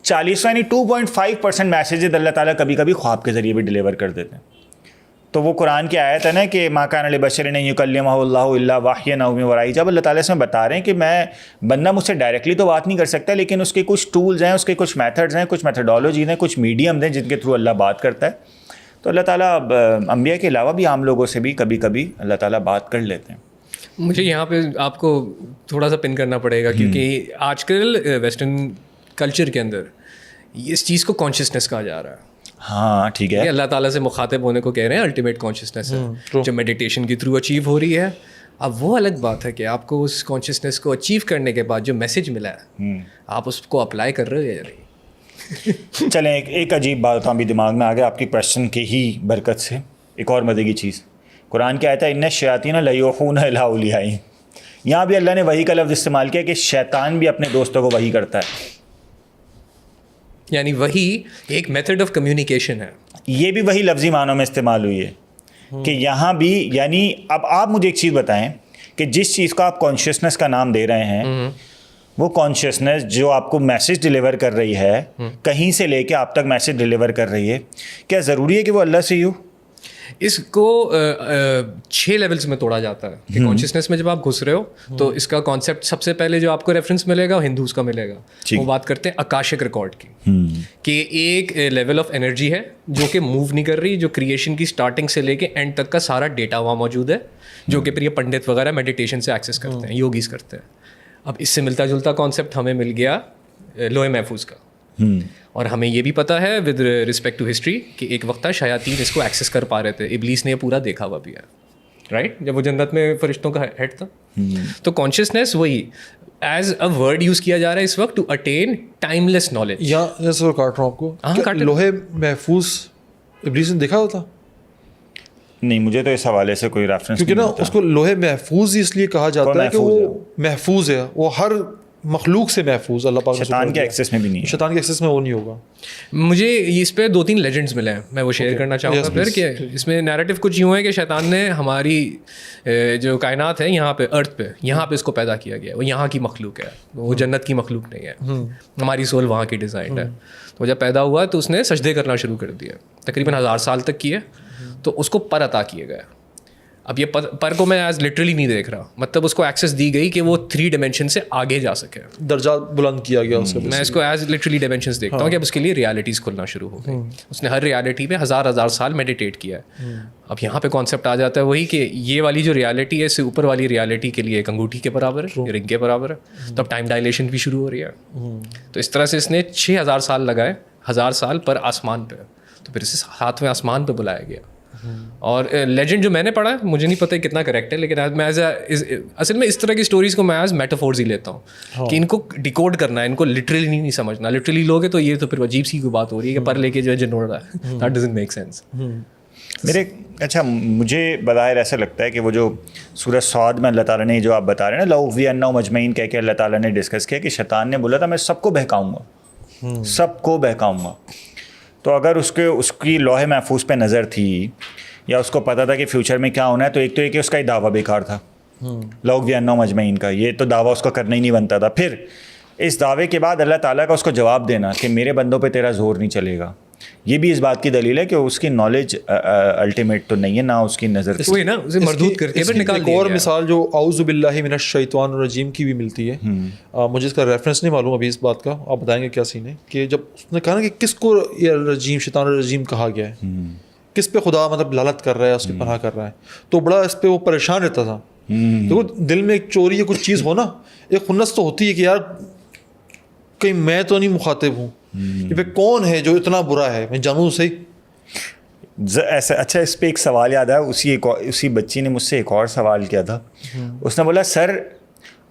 40واں یعنی 2.5% میسیجز اللہ تعالیٰ کبھی کبھی خواب کے ذریعے بھی ڈلیور کر دیتے ہیں. تو وہ قرآن کی آیت ہے نا کہ ما کان لبشر ان یکلمہ اللہ الا وحیا او من وراء حجاب. اللہ تعالیٰ سے بتا رہے ہیں کہ میں بندہ مجھ سے ڈائریکٹلی تو بات نہیں کر سکتا, لیکن اس کے کچھ ٹولز ہیں, اس کے کچھ میتھڈز ہیں, کچھ میتھڈالوجیز ہیں, کچھ میڈیمز ہیں جن کے تھرو اللہ بات کرتا ہے. تو اللہ تعالیٰ انبیاء کے علاوہ بھی عام لوگوں سے بھی کبھی کبھی اللہ تعالیٰ بات کر لیتے ہیں. مجھے یہاں پہ آپ کو تھوڑا سا پن کرنا پڑے گا, کیونکہ آج کل ویسٹرن کلچر کے اندر اس چیز کو کانشیسنیس کہا جا رہا ہے. ہاں ٹھیک ہے, اللہ تعالیٰ سے مخاطب ہونے کو کہہ رہے ہیں, الٹیمیٹ کانشیسنیس ہے جو میڈیٹیشن کے تھرو اچیو ہو رہی ہے. اب وہ الگ بات ہے کہ آپ کو اس کانشیسنیس کو اچیو کرنے کے بعد جو میسج ملا ہے آپ اس کو اپلائی کر رہے ہو یا نہیں. چلیں ایک عجیب بات ابھی دماغ میں آ گیا آپ کی کویشچن کے ہی برکت سے. ایک اور مزے کی چیز قرآن کیا آتا ہے ان الشیاطین لیوحون الی اولیائہم. یہاں بھی اللہ نے وحی کا لفظ استعمال کیا کہ شیطان بھی اپنے دوستوں کو وحی کرتا ہے. یعنی وہی ایک میتھڈ آف کمیونیکیشن ہے. یہ بھی وہی لفظی معنوں میں استعمال ہوئی ہے کہ یہاں بھی یعنی اب آپ مجھے ایک چیز بتائیں کہ جس چیز کا آپ کانشیسنس کا نام دے رہے ہیں وہ کانشیسنس جو آپ کو میسج ڈیلیور کر رہی ہے کہیں سے لے کے آپ تک میسج ڈیلیور کر رہی ہے, کیا ضروری ہے کہ وہ اللہ سے ہی ہو؟ اس کو 6 لیولز میں توڑا جاتا ہے کہ کانشیسنس میں جب آپ گھس رہے ہو تو اس کا کانسیپٹ سب سے پہلے جو آپ کو ریفرنس ملے گا وہ ہندوز کا ملے گا. وہ بات کرتے ہیں اکاشک ریکارڈ کی کہ ایک لیول آف انرجی ہے جو کہ موو نہیں کر رہی, جو کریشن کی اسٹارٹنگ سے لے کے اینڈ تک کا سارا ڈیٹا وہاں موجود ہے, جو کہ پھر یہ پنڈت وغیرہ میڈیٹیشن سے ایکسیس کرتے ہیں, یوگیز کرتے ہیں. اب اس سے ملتا جلتا کانسیپٹ ہمیں مل گیا لوہے محفوظ کا. اور ہمیں یہ بھی پتہ ہے ود رسپیکٹ ٹو ہسٹری کہ ایک وقت شیاطین اس کو ایکسیس کر پا رہے تھے. ابلیس نے یہ پورا دیکھا ہوا بھی ہے, رائٹ, جب وہ جنت میں فرشتوں کا ہیڈ تھا. تو کانشیسنیس وہی ایز اے ورڈ یوز کیا جا رہا ہے اس وقت to attain timeless knowledge. یہاں جیسے کاٹ رہا ہوں آپ کو, لوہے محفوظ ابلیس نے دیکھا ہوتا؟ نہیں, مجھے تو اس حوالے سے کوئی ریفرنس کیونکہ نا اس کو لوہے محفوظ اس لیے کہا جاتا ہے کہ وہ محفوظ ہے, وہ ہر مخلوق سے محفوظ. اللہ پاک شیطان کے ایکسس میں بھی نہیں, شیطان کے ایکسس میں وہ نہیں ہوگا. مجھے اس پہ 2-3 لیجنڈز ملے ہیں, میں وہ شیئر کرنا چاہوں گا پھر کہ اس میں نیریٹو کچھ یوں ہے کہ شیطان نے ہماری جو کائنات ہے یہاں پہ ارتھ پہ یہاں پہ اس کو پیدا کیا گیا, وہ یہاں کی مخلوق ہے, وہ جنت کی مخلوق نہیں ہے, ہماری سول وہاں کی ڈیزائنڈ ہے. تو جب پیدا ہوا تو اس نے سجدے کرنا شروع کر دیا, تقریباً 1000 سال تک کیے, تو اس کو پر عطا کیا گیا. اب یہ پر کو میں ایز لٹرلی نہیں دیکھ رہا, مطلب اس کو ایکسیس دی گئی کہ وہ 3 ڈائمینشن سے آگے جا سکے, درجات بلند کیا گیا اس کا. میں اس کو ایز لٹرلی ڈائمینشنس دیکھتا ہوں کہ اب اس کے لیے ریالٹیز کھلنا شروع ہو گئی. اس نے ہر ریالٹی پہ 1000 سال میڈیٹیٹ کیا ہے. اب یہاں پہ کانسیپٹ آ جاتا ہے وہی کہ یہ والی جو ریالٹی ہے اس سے اوپر والی ریالٹی کے لیے ایک انگوٹھی کے برابر ہے, رنگ کے برابر ہے. تو اب ٹائم ڈائلیشن بھی شروع ہو رہی ہے. تو اس طرح سے اس نے 6000 سال لگائے, 1000 سال پر آسمان پہ, تو پھر اسے 7ویں آسمان پہ بلایا گیا. اور لیجنڈ جو میں نے پڑھا ہے مجھے نہیں پتہ کتنا کریکٹ ہے, لیکن میں اصل میں اس طرح کی اسٹوریز کو میں ایز میٹافورز ہی لیتا ہوں کہ ان کو ڈیکوڈ کرنا ہے, ان کو لٹرلی نہیں سمجھنا. لٹرلی لوگ تو یہ تو پھر عجیب سی کوئی بات ہو رہی ہے کہ پر لے کے جو ہے جن اڑ رہا ہے, دیٹ ڈزنٹ میک سینس. میرے اچھا مجھے بظاہر ایسا لگتا ہے کہ وہ جو سورہ صاد میں اللہ تعالیٰ نے جو آپ بتا رہے ہیں نا لَأُغْوِيَنَّهُمْ أَجْمَعِينَ کہہ کے اللہ تعالیٰ نے ڈسکس کیا کہ شیطان نے بولا تھا میں سب کو بہکاؤں گا, سب کو بہکاؤں گا. تو اگر اس کی لوح محفوظ پہ نظر تھی یا اس کو پتا تھا کہ فیوچر میں کیا ہونا ہے, تو ایک تو یہ کہ اس کا ہی دعویٰ بیکار تھا لَأُغْوِيَنَّهُمْ أَجْمَعِينَ کا, یہ تو دعویٰ اس کا کرنا ہی نہیں بنتا تھا. پھر اس دعوے کے بعد اللہ تعالیٰ کا اس کو جواب دینا کہ میرے بندوں پہ تیرا زور نہیں چلے گا, یہ بھی اس بات کی دلیل ہے کہ اس کی نالج الٹیمیٹ تو نہیں ہے, نہ اس کی نظر وہی نا اسے مردود کر کے نکال دیا. ایک اور مثال جو اعوذ باللہ من الشیطان الرجیم کی بھی ملتی ہے, مجھے اس کا ریفرنس نہیں معلوم ابھی اس بات کا, آپ بتائیں گے کیا سین ہے, کہ جب اس نے کہا نا کہ کس کو یہ الرجیم شیطان الرجیم کہا گیا ہے, کس پہ خدا مطلب لالت کر رہا ہے, اس کی پناہ کر رہا ہے, تو بڑا اس پہ وہ پریشان رہتا تھا. دیکھو دل میں ایک چوری یا کچھ چیز ہو نا, ایک خنس تو ہوتی ہے کہ یار کہیں میں تو نہیں مخاطب ہوں, کہ بھائی کون ہے جو اتنا برا ہے, میں جانوں صحیح. ایسا اچھا اس پہ ایک سوال یاد ہے, اسی بچی نے مجھ سے ایک اور سوال کیا تھا. اس نے بولا سر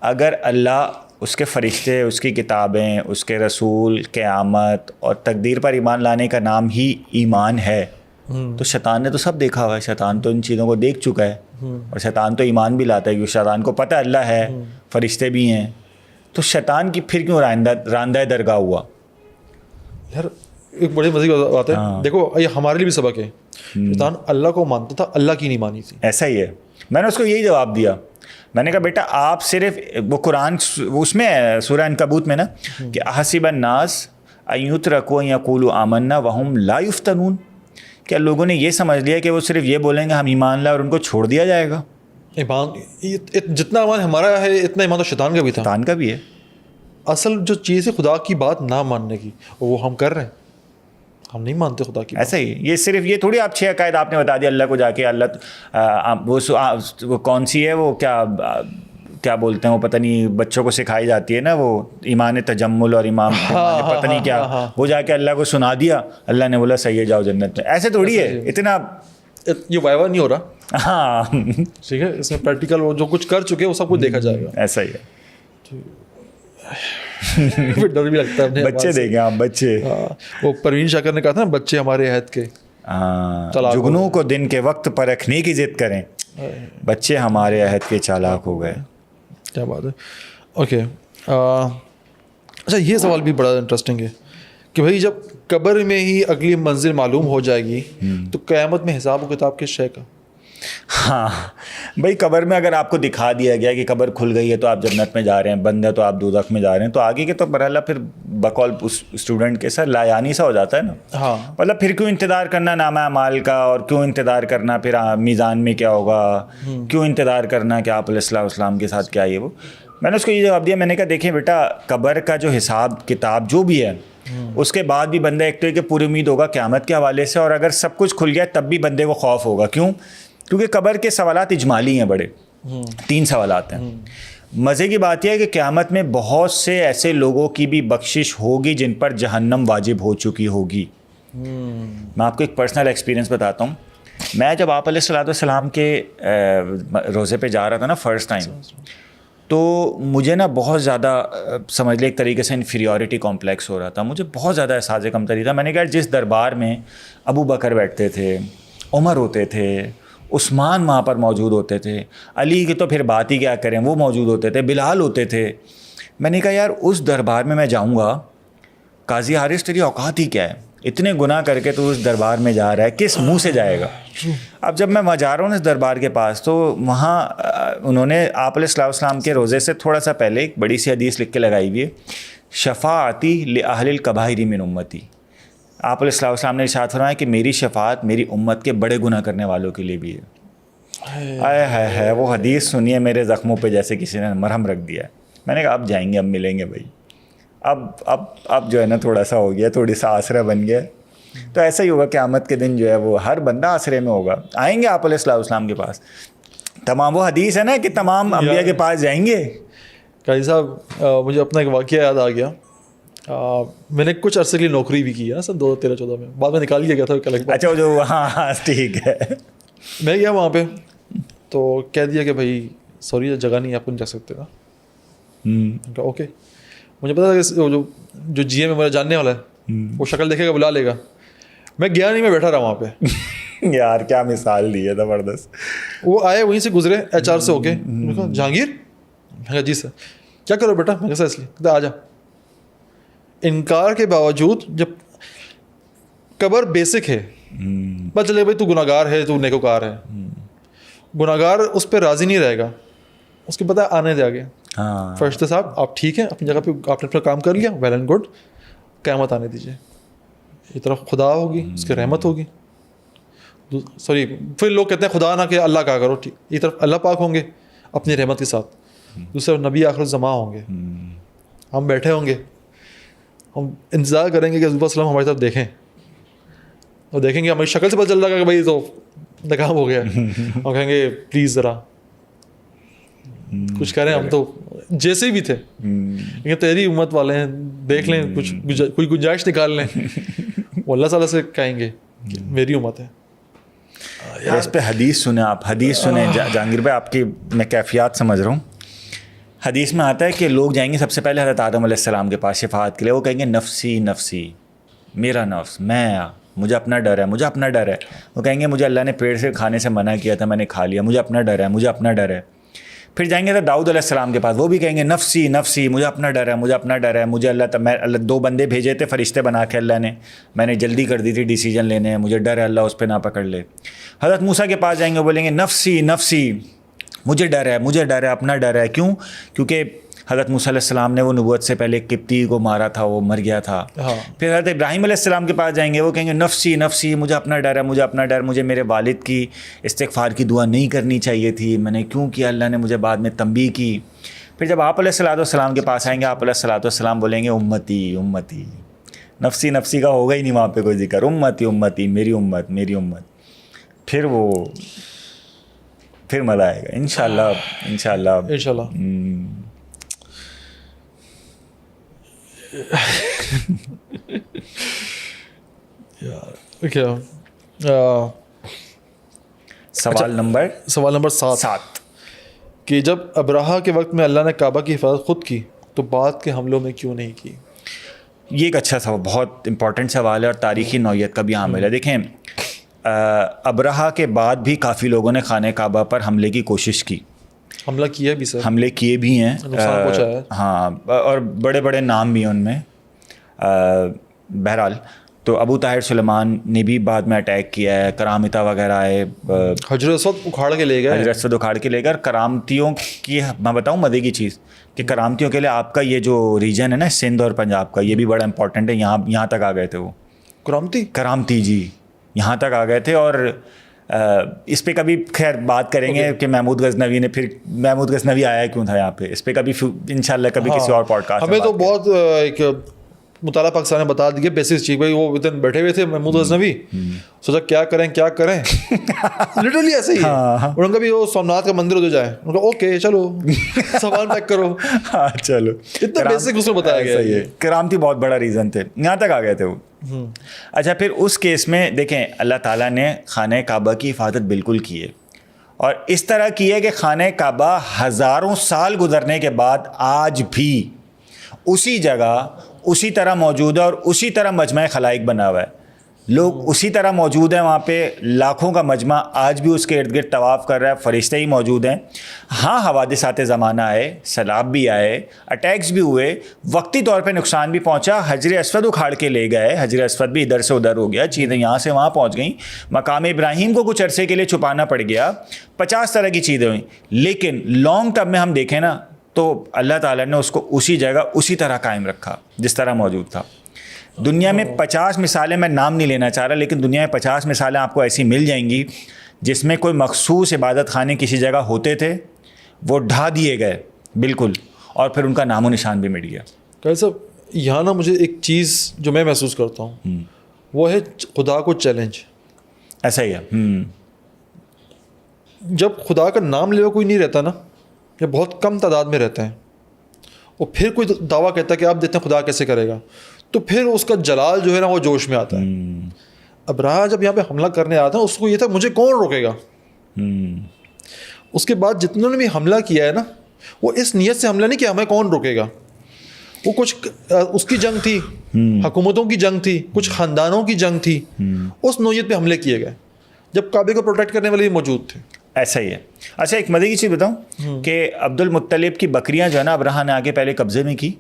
اگر اللہ, اس کے فرشتے, اس کی کتابیں, اس کے رسول, قیامت اور تقدیر پر ایمان لانے کا نام ہی ایمان ہے, تو شیطان نے تو سب دیکھا ہوا ہے, شیطان تو ان چیزوں کو دیکھ چکا ہے, اور شیطان تو ایمان بھی لاتا ہے کیونکہ شیطان کو پتہ اللہ ہے, فرشتے بھی ہیں, تو شیطان کی پھر کیوں راندہ درگاہ ہوا؟ یار ایک بڑی مزے کی بات ہے, دیکھو یہ ہمارے لیے بھی سبق ہے. شیطان اللہ کو مانتا تھا, اللہ کی نہیں مانی تھی. ایسا ہی ہے, میں نے اس کو یہی جواب دیا, میں نے کہا بیٹا آپ صرف وہ قرآن اس میں سورہ عنکبوت میں نا کہ احسب الناس ان یترکوا ان یقولوا آمنا وہم لا یفتنون, کیا لوگوں نے یہ سمجھ لیا کہ وہ صرف یہ بولیں گے ہم ایمان لائے اور ان کو چھوڑ دیا جائے گا؟ ایمان جتنا ایمان ہمارا ہے اتنا ایمان تو شیطان کا بھی تھا. شیطان کا بھی ہے. اصل جو چیز ہے خدا کی بات نہ ماننے کی, وہ ہم کر رہے ہیں, ہم نہیں مانتے خدا کی. ایسا ہی یہ صرف یہ تھوڑی آپ 6 عقائد آپ نے بتا دیا اللہ کو جا کے, اللہ وہ کون سی ہے, وہ کیا بولتے ہیں وہ پتہ نہیں, بچوں کو سکھائی جاتی ہے نا وہ ایمان تجمل اور ایمان پتہ نہیں کیا, وہ جا کے اللہ کو سنا دیا, اللہ نے بولا صحیح ہے جاؤ جنت میں. ایسے تھوڑی ہے, اتنا یہ وائوا نہیں ہو رہا, ہاں ٹھیک ہے, اس میں پریکٹیکل وہ جو کچھ کر چکے وہ سب کچھ دیکھا جائے گا. ایسا ہی ہے, پھر ڈر بھی لگتا ہے. بچے دیکھیں آپ, بچے. وہ پروین شاکر نے کہا تھا نا, بچے ہمارے عہد کے, جگنوں کو دن کے وقت پرکھنے کی ضد کریں, بچے ہمارے عہد کے چالاک ہو گئے. کیا بات ہے. اوکے, اچھا یہ سوال بھی بڑا انٹرسٹنگ ہے کہ بھائی جب قبر میں ہی اگلی منزل معلوم ہو جائے گی تو قیامت میں حساب و کتاب کس شے کا؟ ہاں بھائی, قبر میں اگر آپ کو دکھا دیا گیا کہ قبر کھل گئی ہے تو آپ جنت میں جا رہے ہیں, بند ہے تو آپ دوزخ میں جا رہے ہیں, تو آگے کے تو برحالہ پھر بقول اس اسٹوڈنٹ کے ساتھ لایانی سا ہو جاتا ہے نا. ہاں, مطلب پھر کیوں انتظار کرنا نامہ اعمال کا, اور کیوں انتظار کرنا پھر میزان میں کیا ہوگا, کیوں انتظار کرنا کہ آپ علیہ السلام کے ساتھ کیا یہ وہ. میں نے اس کو یہ جواب دیا, میں نے کہا دیکھیں بیٹا, قبر کا جو حساب کتاب جو بھی ہے اس کے بعد بھی بندہ ایک تو ہے کہ پوری امید ہوگا قیامت کے حوالے سے, اور اگر سب کچھ کھل گیا تب بھی بندے کو خوف ہوگا. کیوں؟ کیونکہ قبر کے سوالات اجمالی ہیں بڑے, 3 سوالات ہیں. مزے کی بات یہ ہے کہ قیامت میں بہت سے ایسے لوگوں کی بھی بخشش ہوگی جن پر جہنم واجب ہو چکی ہوگی. میں آپ کو ایک پرسنل ایکسپیرینس بتاتا ہوں. میں جب آپ علیہ السلام کے روزے پہ جا رہا تھا نا فرسٹ ٹائم, تو مجھے نا بہت زیادہ سمجھ لے ایک طریقے سے انفیریورٹی کمپلیکس ہو رہا تھا. مجھے بہت زیادہ احساس کمتری تھا. میں نے کہا جس دربار میں ابو بکر بیٹھتے تھے, عمر ہوتے تھے, عثمان وہاں پر موجود ہوتے تھے, علی کی تو پھر بات ہی کیا کریں, وہ موجود ہوتے تھے, بلال ہوتے تھے, میں نے کہا یار اس دربار میں جاؤں گا, قاضی حارث تیری اوقات ہی کیا ہے, اتنے گناہ کر کے تو اس دربار میں جا رہا ہے, کس منہ سے جائے گا. اب جب میں وہاں جا رہا ہوں اس دربار کے پاس, تو وہاں انہوں نے آپ علیہ السلام کے روزے سے تھوڑا سا پہلے ایک بڑی سی حدیث لکھ کے لگائی ہوئی ہے, شفاعتی لأہل الکبائر من امتی. آپ علیہ السلام نے ارشاد فرمایا کہ میری شفاعت میری امت کے بڑے گناہ کرنے والوں کے لیے بھی ہے. آئے ہے وہ حدیث سنیے, میرے زخموں پہ جیسے کسی نے مرہم رکھ دیا ہے. میں نے کہا اب جائیں گے, اب ملیں گے بھائی, اب جو ہے نا تھوڑا سا ہو گیا, تھوڑی سا آسرا بن گیا. تو ایسا ہی ہوگا قیامت کے دن جو ہے وہ ہر بندہ آسرے میں ہوگا. آئیں گے آپ علیہ السلام کے پاس, تمام وہ حدیث ہے نا کہ تمام انبیاء کے پاس جائیں گے. قاضی صاحب مجھے اپنا ایک واقعہ یاد آ گیا. میں نے کچھ عرصے کے لیے نوکری بھی کی ہے نا سن 2013-14 میں, بعد میں نکال لیا گیا تھا. اچھا جو ہاں ٹھیک ہے. میں گیا وہاں پہ تو کہہ دیا کہ بھائی سوری جگہ نہیں, آپ کو نہیں جا سکتے نا. اوکے, مجھے پتا تھا کہ جو جی ایم ہے میرا جاننے والا ہے, وہ شکل دیکھے گا بلا لے گا. میں گیا نہیں, میں بیٹھا رہا وہاں پہ. یار کیا مثال دی ہے زبردست. وہ آئے وہیں سے گزرے ایچ آر سے ہو کے, جہانگیر. میں کہا جی سر. کیا کرو بیٹا؟ میں کہا سر اس لیے آ جا. انکار کے باوجود جب قبر بیسک ہے, پتہ چلے بھائی تو گناہ گار ہے, تو نیکوکار ہے. گناہ گار اس پہ راضی نہیں رہے گا, اس کے پتہ آنے دے آگے. فرشتے صاحب آپ ٹھیک ہیں اپنی جگہ پہ, آپ نے اپنا کام کر لیا, ویل اینڈ گڈ, قیامت آنے دیجیے. یہ طرف خدا ہوگی, اس کی رحمت ہوگی. سوری پھر لوگ کہتے ہیں خدا نہ کہ اللہ کہا کرو, ٹھیک, یہ طرف اللہ پاک ہوں گے اپنی رحمت کے ساتھ, دوسرے نبی آخر الزمان ہوں گے. ہم بیٹھے ہوں گے, ہم انتظار کریں گے کہ حضور وسلم ہماری طرف دیکھیں, اور دیکھیں گے ہماری شکل سے پتہ چل رہا ہے کہ بھائی تو ناکام ہو گیا. ہم کہیں گے پلیز ذرا کچھ کریں, ہم تو جیسے بھی تھے, لیکن تیری امت والے ہیں, دیکھ لیں کچھ کوئی گنجائش نکال لیں. وہ اللہ تعالیٰ سے کہیں گے کہ میری امت ہے. اس پہ حدیث سنیں, آپ حدیث سنیں جہانگیر بھائی, آپ کی میں کیفیات سمجھ رہا ہوں. حدیث میں آتا ہے کہ لوگ جائیں گے سب سے پہلے حضرت آدم علیہ السلام کے پاس شفاعت کے لیے. وہ کہیں گے نفسی نفسی, میرا نفس, میں, مجھے اپنا ڈر ہے, مجھے اپنا ڈر ہے. وہ کہیں گے مجھے اللہ نے پیڑ سے کھانے سے منع کیا تھا, میں نے کھا لیا, مجھے اپنا ڈر ہے, مجھے اپنا ڈر ہے. پھر جائیں گے تو داؤد علیہ السلام کے پاس, وہ بھی کہیں گے نفسی نفسی, مجھے اپنا ڈر ہے, مجھے اپنا ڈر ہے, مجھے اللہ 2 بندے بھیجے تھے فرشتے بنا کے اللہ نے, میں نے جلدی کر دی تھی ڈیسیجن لینے, مجھے ڈر ہے اللہ اس پہ نہ پکڑ لے. حضرت موسیٰ کے پاس جائیں گے, بولیں گے نفسی نفسی, مجھے ڈر ہے, مجھے ڈر ہے, اپنا ڈر ہے. کیوں؟ کیونکہ حضرت موسیٰ علیہ السلام نے وہ نبوت سے پہلے قبطی کو مارا تھا, وہ مر گیا تھا. پھر حضرت ابراہیم علیہ السلام کے پاس جائیں گے, وہ کہیں گے نفسی نفسی, مجھے اپنا ڈر ہے, مجھے اپنا ڈر, مجھے میرے والد کی استغفار کی دعا نہیں کرنی چاہیے تھی, میں نے کیوں کیا, اللہ نے مجھے بعد میں تنبیہ کی. پھر جب آپ علیہ السلام کے پاس آئیں گے, آپ علیہ السلام بولیں گے امتی امتی, نفسی نفسی کا ہوگا ہی نہیں وہاں پہ کوئی ذکر, امتی امتی, میری امت میری امت. پھر مزہ آئے گا انشاءاللہ انشاءاللہ انشاءاللہ. سوال نمبر 7 کہ جب ابراہا کے وقت میں اللہ نے کعبہ کی حفاظت خود کی تو بعد کے حملوں میں کیوں نہیں کی؟ یہ ایک اچھا سوال، بہت امپورٹنٹ سوال ہے اور تاریخی نوعیت کا بھی حامل ہے. دیکھیں ابراہا کے بعد بھی کافی لوگوں نے خانہ کعبہ پر حملے کی کوشش کی، حملہ کیا بھی، سر حملے کیے بھی ہیں، نقصان پہنچایا ہے. ہاں، اور بڑے بڑے نام بھی ہیں ان میں. بہرحال تو ابو طاہر سلیمان نے بھی بعد میں اٹیک کیا ہے، کرامتا وغیرہ آئے، حجر اسود اکھاڑ کے لے گئے، حجر اسود اکھاڑ کے لے گئے. اور کرامتیوں کی میں بتاؤں مزے کی چیز کہ کرامتیوں کے لیے آپ کا یہ جو ریجن ہے نا سندھ اور پنجاب کا، یہ بھی بڑا امپورٹنٹ ہے. یہاں تک آ گئے تھے وہ کرامتی جی، یہاں تک آ گئے تھے. اور اس پہ کبھی خیر بات کریں گے کہ محمود غزنوی آیا کیوں تھا یہاں پہ، اس پہ کبھی انشاءاللہ کبھی کسی اور پوڈ کاسٹ. ہمیں تو بہت ایک مطالعہ پاکستان نے بتا دیا بیسک چیز، بھائی وہ بیٹھے ہوئے تھے محمود غزنوی، سوچا کیا کریں لٹرلی ایسے ہی. اور ان کا بھی وہ سومناتھ کا مندر ادھر جائے، ان کا اوکے چلو سامان پیک کرو، چلو اتنا بیسک اس کو بتایا گیا ہے. کرامتی بہت بڑا ریزن تھے، یہاں تک آ گئے تھے وہ. اچھا، پھر اس کیس میں دیکھیں اللہ تعالیٰ نے خانہ کعبہ کی حفاظت بالکل کی ہے، اور اس طرح کی ہے کہ خانہ کعبہ ہزاروں سال گزرنے کے بعد آج بھی اسی جگہ اسی طرح موجود ہے، اور اسی طرح مجمع خلائق بنا ہوا ہے. لوگ اسی طرح موجود ہیں وہاں پہ، لاکھوں کا مجمع آج بھی اس کے ارد گرد طواف کر رہا ہے، فرشتے ہی موجود ہیں. ہاں حوادثات زمانہ آئے، سیلاب بھی آئے، اٹیکس بھی ہوئے، وقتی طور پہ نقصان بھی پہنچا. حجر اسود اکھاڑ کے لے گئے، حجر اسود بھی ادھر سے ادھر ہو گیا، چیزیں یہاں سے وہاں پہنچ گئیں. مقام ابراہیم کو کچھ عرصے کے لیے چھپانا پڑ گیا، 50 طرح کی چیزیں ہوئیں. لیکن لانگ ٹرم میں ہم دیکھیں نا تو اللہ تعالیٰ نے اس کو اسی جگہ اسی طرح قائم رکھا جس طرح موجود تھا. دنیا میں 50 مثالیں، میں نام نہیں لینا چاہ رہا، لیکن دنیا میں 50 مثالیں آپ کو ایسی مل جائیں گی جس میں کوئی مخصوص عبادت خانے کسی جگہ ہوتے تھے، وہ ڈھا دیے گئے بالکل، اور پھر ان کا نام و نشان بھی مٹ گیا. کہ صاحب یہاں نا مجھے ایک چیز جو میں محسوس کرتا ہوں وہ ہے خدا کو چیلنج. ایسا ہی ہے. جب خدا کا نام لے کوئی نہیں رہتا نا، یا بہت کم تعداد میں رہتے ہیں، اور پھر کوئی دعویٰ کہتا ہے کہ آپ دیکھتے ہیں خدا کیسے کرے گا، تو پھر اس کا جلال جو ہے نا وہ جوش میں آتا ہے. ابراہ جب یہاں پہ حملہ کرنے آتا ہے اس کو یہ تھا مجھے کون روکے گا. اس کے بعد جتنوں نے بھی حملہ کیا ہے نا، وہ اس نیت سے حملہ نہیں کیا ہمیں کون روکے گا. وہ کچھ اس کی جنگ تھی، حکومتوں کی جنگ تھی، کچھ خاندانوں کی جنگ تھی، اس نوعیت پہ حملے کیے گئے جب کعبے کو پروٹیکٹ کرنے والے موجود تھے. ایسا ہی ہے. اچھا، ایک مزے کی چیز بتاؤں کہ عبد المطلب کی بکریاں جو ہے نا ابراہ نے آگے پہلے قبضے میں کی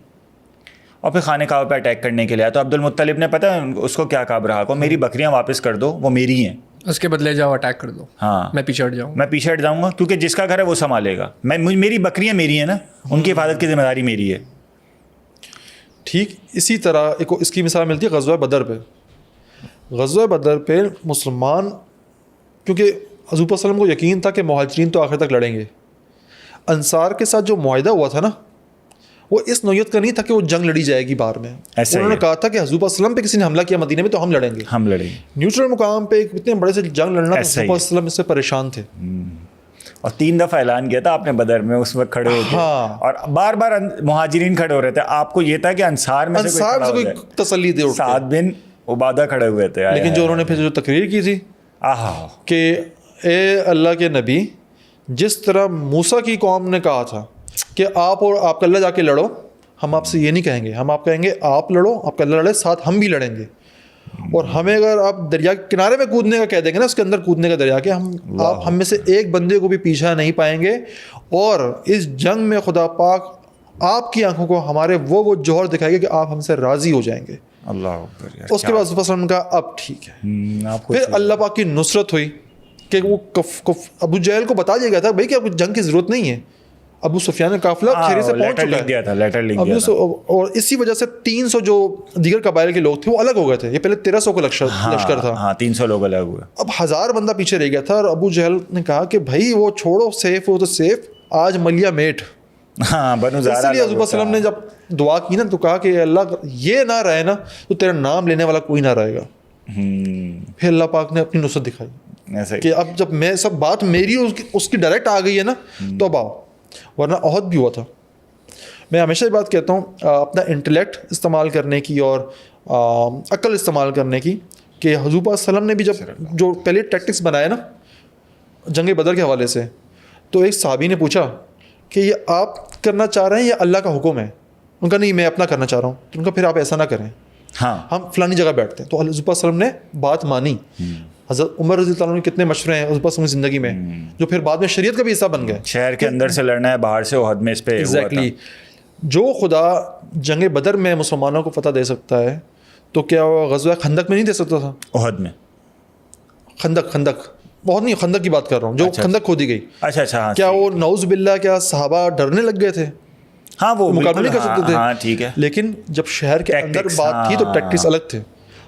اور پھر خانہ کعبہ پہ اٹیک کرنے کے لیے آیا. تو عبد المطلب نے پتہ اس کو کیا کہا ابراہ کو، میری بکریاں واپس کر دو، وہ میری ہیں، اس کے بدلے جاؤ اٹیک کر دو. ہاں، میں پیچھے ہٹ جاؤں گا کیونکہ جس کا گھر ہے وہ سنبھالے گا. میری بکریاں میری ہیں نا، ان کی حفاظت کی ذمہ داری میری ہے. ٹھیک اسی طرح ایک اس کی مثال ملتی ہے غزوہ بدر پہ. غزوہ بدر پہ مسلمان، کیونکہ حضور صلی اللہ علیہ وسلم کو یقین تھا کہ مہاجرین تو آخر تک لڑیں گے، انصار کے ساتھ جو معاہدہ ہوا تھا نا وہ اس نوعیت کا نہیں تھا کہ وہ جنگ لڑی جائے گی بعد میں. انہوں نے کہا تھا کہ حضور صلی اللہ علیہ وسلم پہ کسی نے حملہ کیا مدینے میں تو ہم لڑیں گے. نیوٹرل مقام پہ ایک اتنے بڑے سے جنگ لڑنا، حضور صلی اللہ علیہ وسلم اس سے پریشان تھے. اور 3 دفعہ اعلان کیا تھا آپ نے بدر میں، اس وقت کھڑے ہو کے، اور بار بار مہاجرین کھڑے ہو رہے تھے. آپ کو یہ تھا کہ انصار میں سے کوئی تسلی دے، سعد بن عبادہ کھڑے ہوئے تھے. لیکن جو انہوں نے پھر جو تقریر کی تھی کہ اے اللہ کے نبی، جس طرح موسیٰ کی قوم نے کہا تھا کہ آپ اور آپ کا اللہ جا کے لڑو، ہم آپ سے یہ نہیں کہیں گے، ہم آپ کہیں گے آپ لڑو، آپ کا اللہ لڑے، ساتھ ہم بھی لڑیں گے. اور ہمیں اگر آپ دریا کے کنارے میں کودنے کا کہہ دیں گے نا، اس کے اندر کودنے کا دریا کے، آپ ہم میں سے ایک بندے کو بھی پیچھا نہیں پائیں گے. اور اس جنگ میں خدا پاک آپ کی آنکھوں کو ہمارے وہ جوہر دکھائے گا کہ آپ ہم سے راضی ہو جائیں گے. اللہ. اس کے بعد صلی اللہ علیہ وسلم کا اب ٹھیک ہے. پھر اللہ پاک کی نصرت ہوئی کہ وہ ابو جہل کو بتا دیا گیا تھا بھائی کہ اب جنگ کی ضرورت نہیں ہے، ابو سفیان کا قافلہ خیریت سے پہنچ چکا ہے. اور اسی وجہ سے 300 جو دیگر قبائل کے لوگ تھے وہ الگ ہو گئے تھے. یہ پہلے 1300 کا لشکر تھا، 300 لوگ الگ ہوئے. اب 1000 بندہ پیچھے رہ گیا تھا. اور ابو جہل نے کہا کہ بھائی وہ چھوڑو، سیف ہو تو سیف، آج ملیا میٹ. اس لیے حضور صلی اللہ علیہ وسلم نے جب دعا کی نا تو کہا کہ اللہ یہ نہ رہے نا تو تیرا نام لینے والا کوئی نہ رہے گا. پھر اللہ پاک نے اپنی نصرت دکھائی کہ اب جب میں سب بات میری اس کی ڈائریکٹ آ گئی ہے نا تو اب آؤ. ورنہ عہد بھی ہوا تھا. میں ہمیشہ یہ بات کہتا ہوں اپنا انٹلیکٹ استعمال کرنے کی اور عقل استعمال کرنے کی، کہ حضور صلی اللہ علیہ وسلم نے بھی جب جو پہلے ٹیکٹکس بنائے نا جنگ بدر کے حوالے سے. تو ایک صحابی نے پوچھا کہ یہ آپ کرنا چاہ رہے ہیں یا اللہ کا حکم ہے؟ ان کا نہیں، میں اپنا کرنا چاہ رہا ہوں. تو ان کا پھر آپ ایسا نہ کریں، ہاں ہم فلانی جگہ بیٹھتے ہیں. تو حضرت صلی اللہ علیہ وسلم نے بات مانی. حضرت عمر رضی اللہ عنہ کے کتنے مشورے ہیں حضرت کی زندگی میں جو پھر بعد میں شریعت کا بھی حصہ بن گئے. شہر کے اندر سے لڑنا ہے، باہر سے احد میں اس پہ ایگزیکٹلی. جو خدا جنگ بدر میں مسلمانوں کو فتح دے سکتا ہے تو کیا وہ غزوہ خندق میں نہیں دے سکتا تھا؟ احد میں خندق بہت نہیں، خندق کی بات کر رہا ہوں جو خندق کھودی گئی. اچھا کیا وہ نعوذ باللہ کیا صحابہ ڈرنے لگ گئے تھے؟ ہاں وہ مقابلہ نہیں کر سکتے تھے. ہاں ٹھیک ہے. لیکن جب شہر کے اندر بات تھی تو ٹیکٹکس الگ تھے.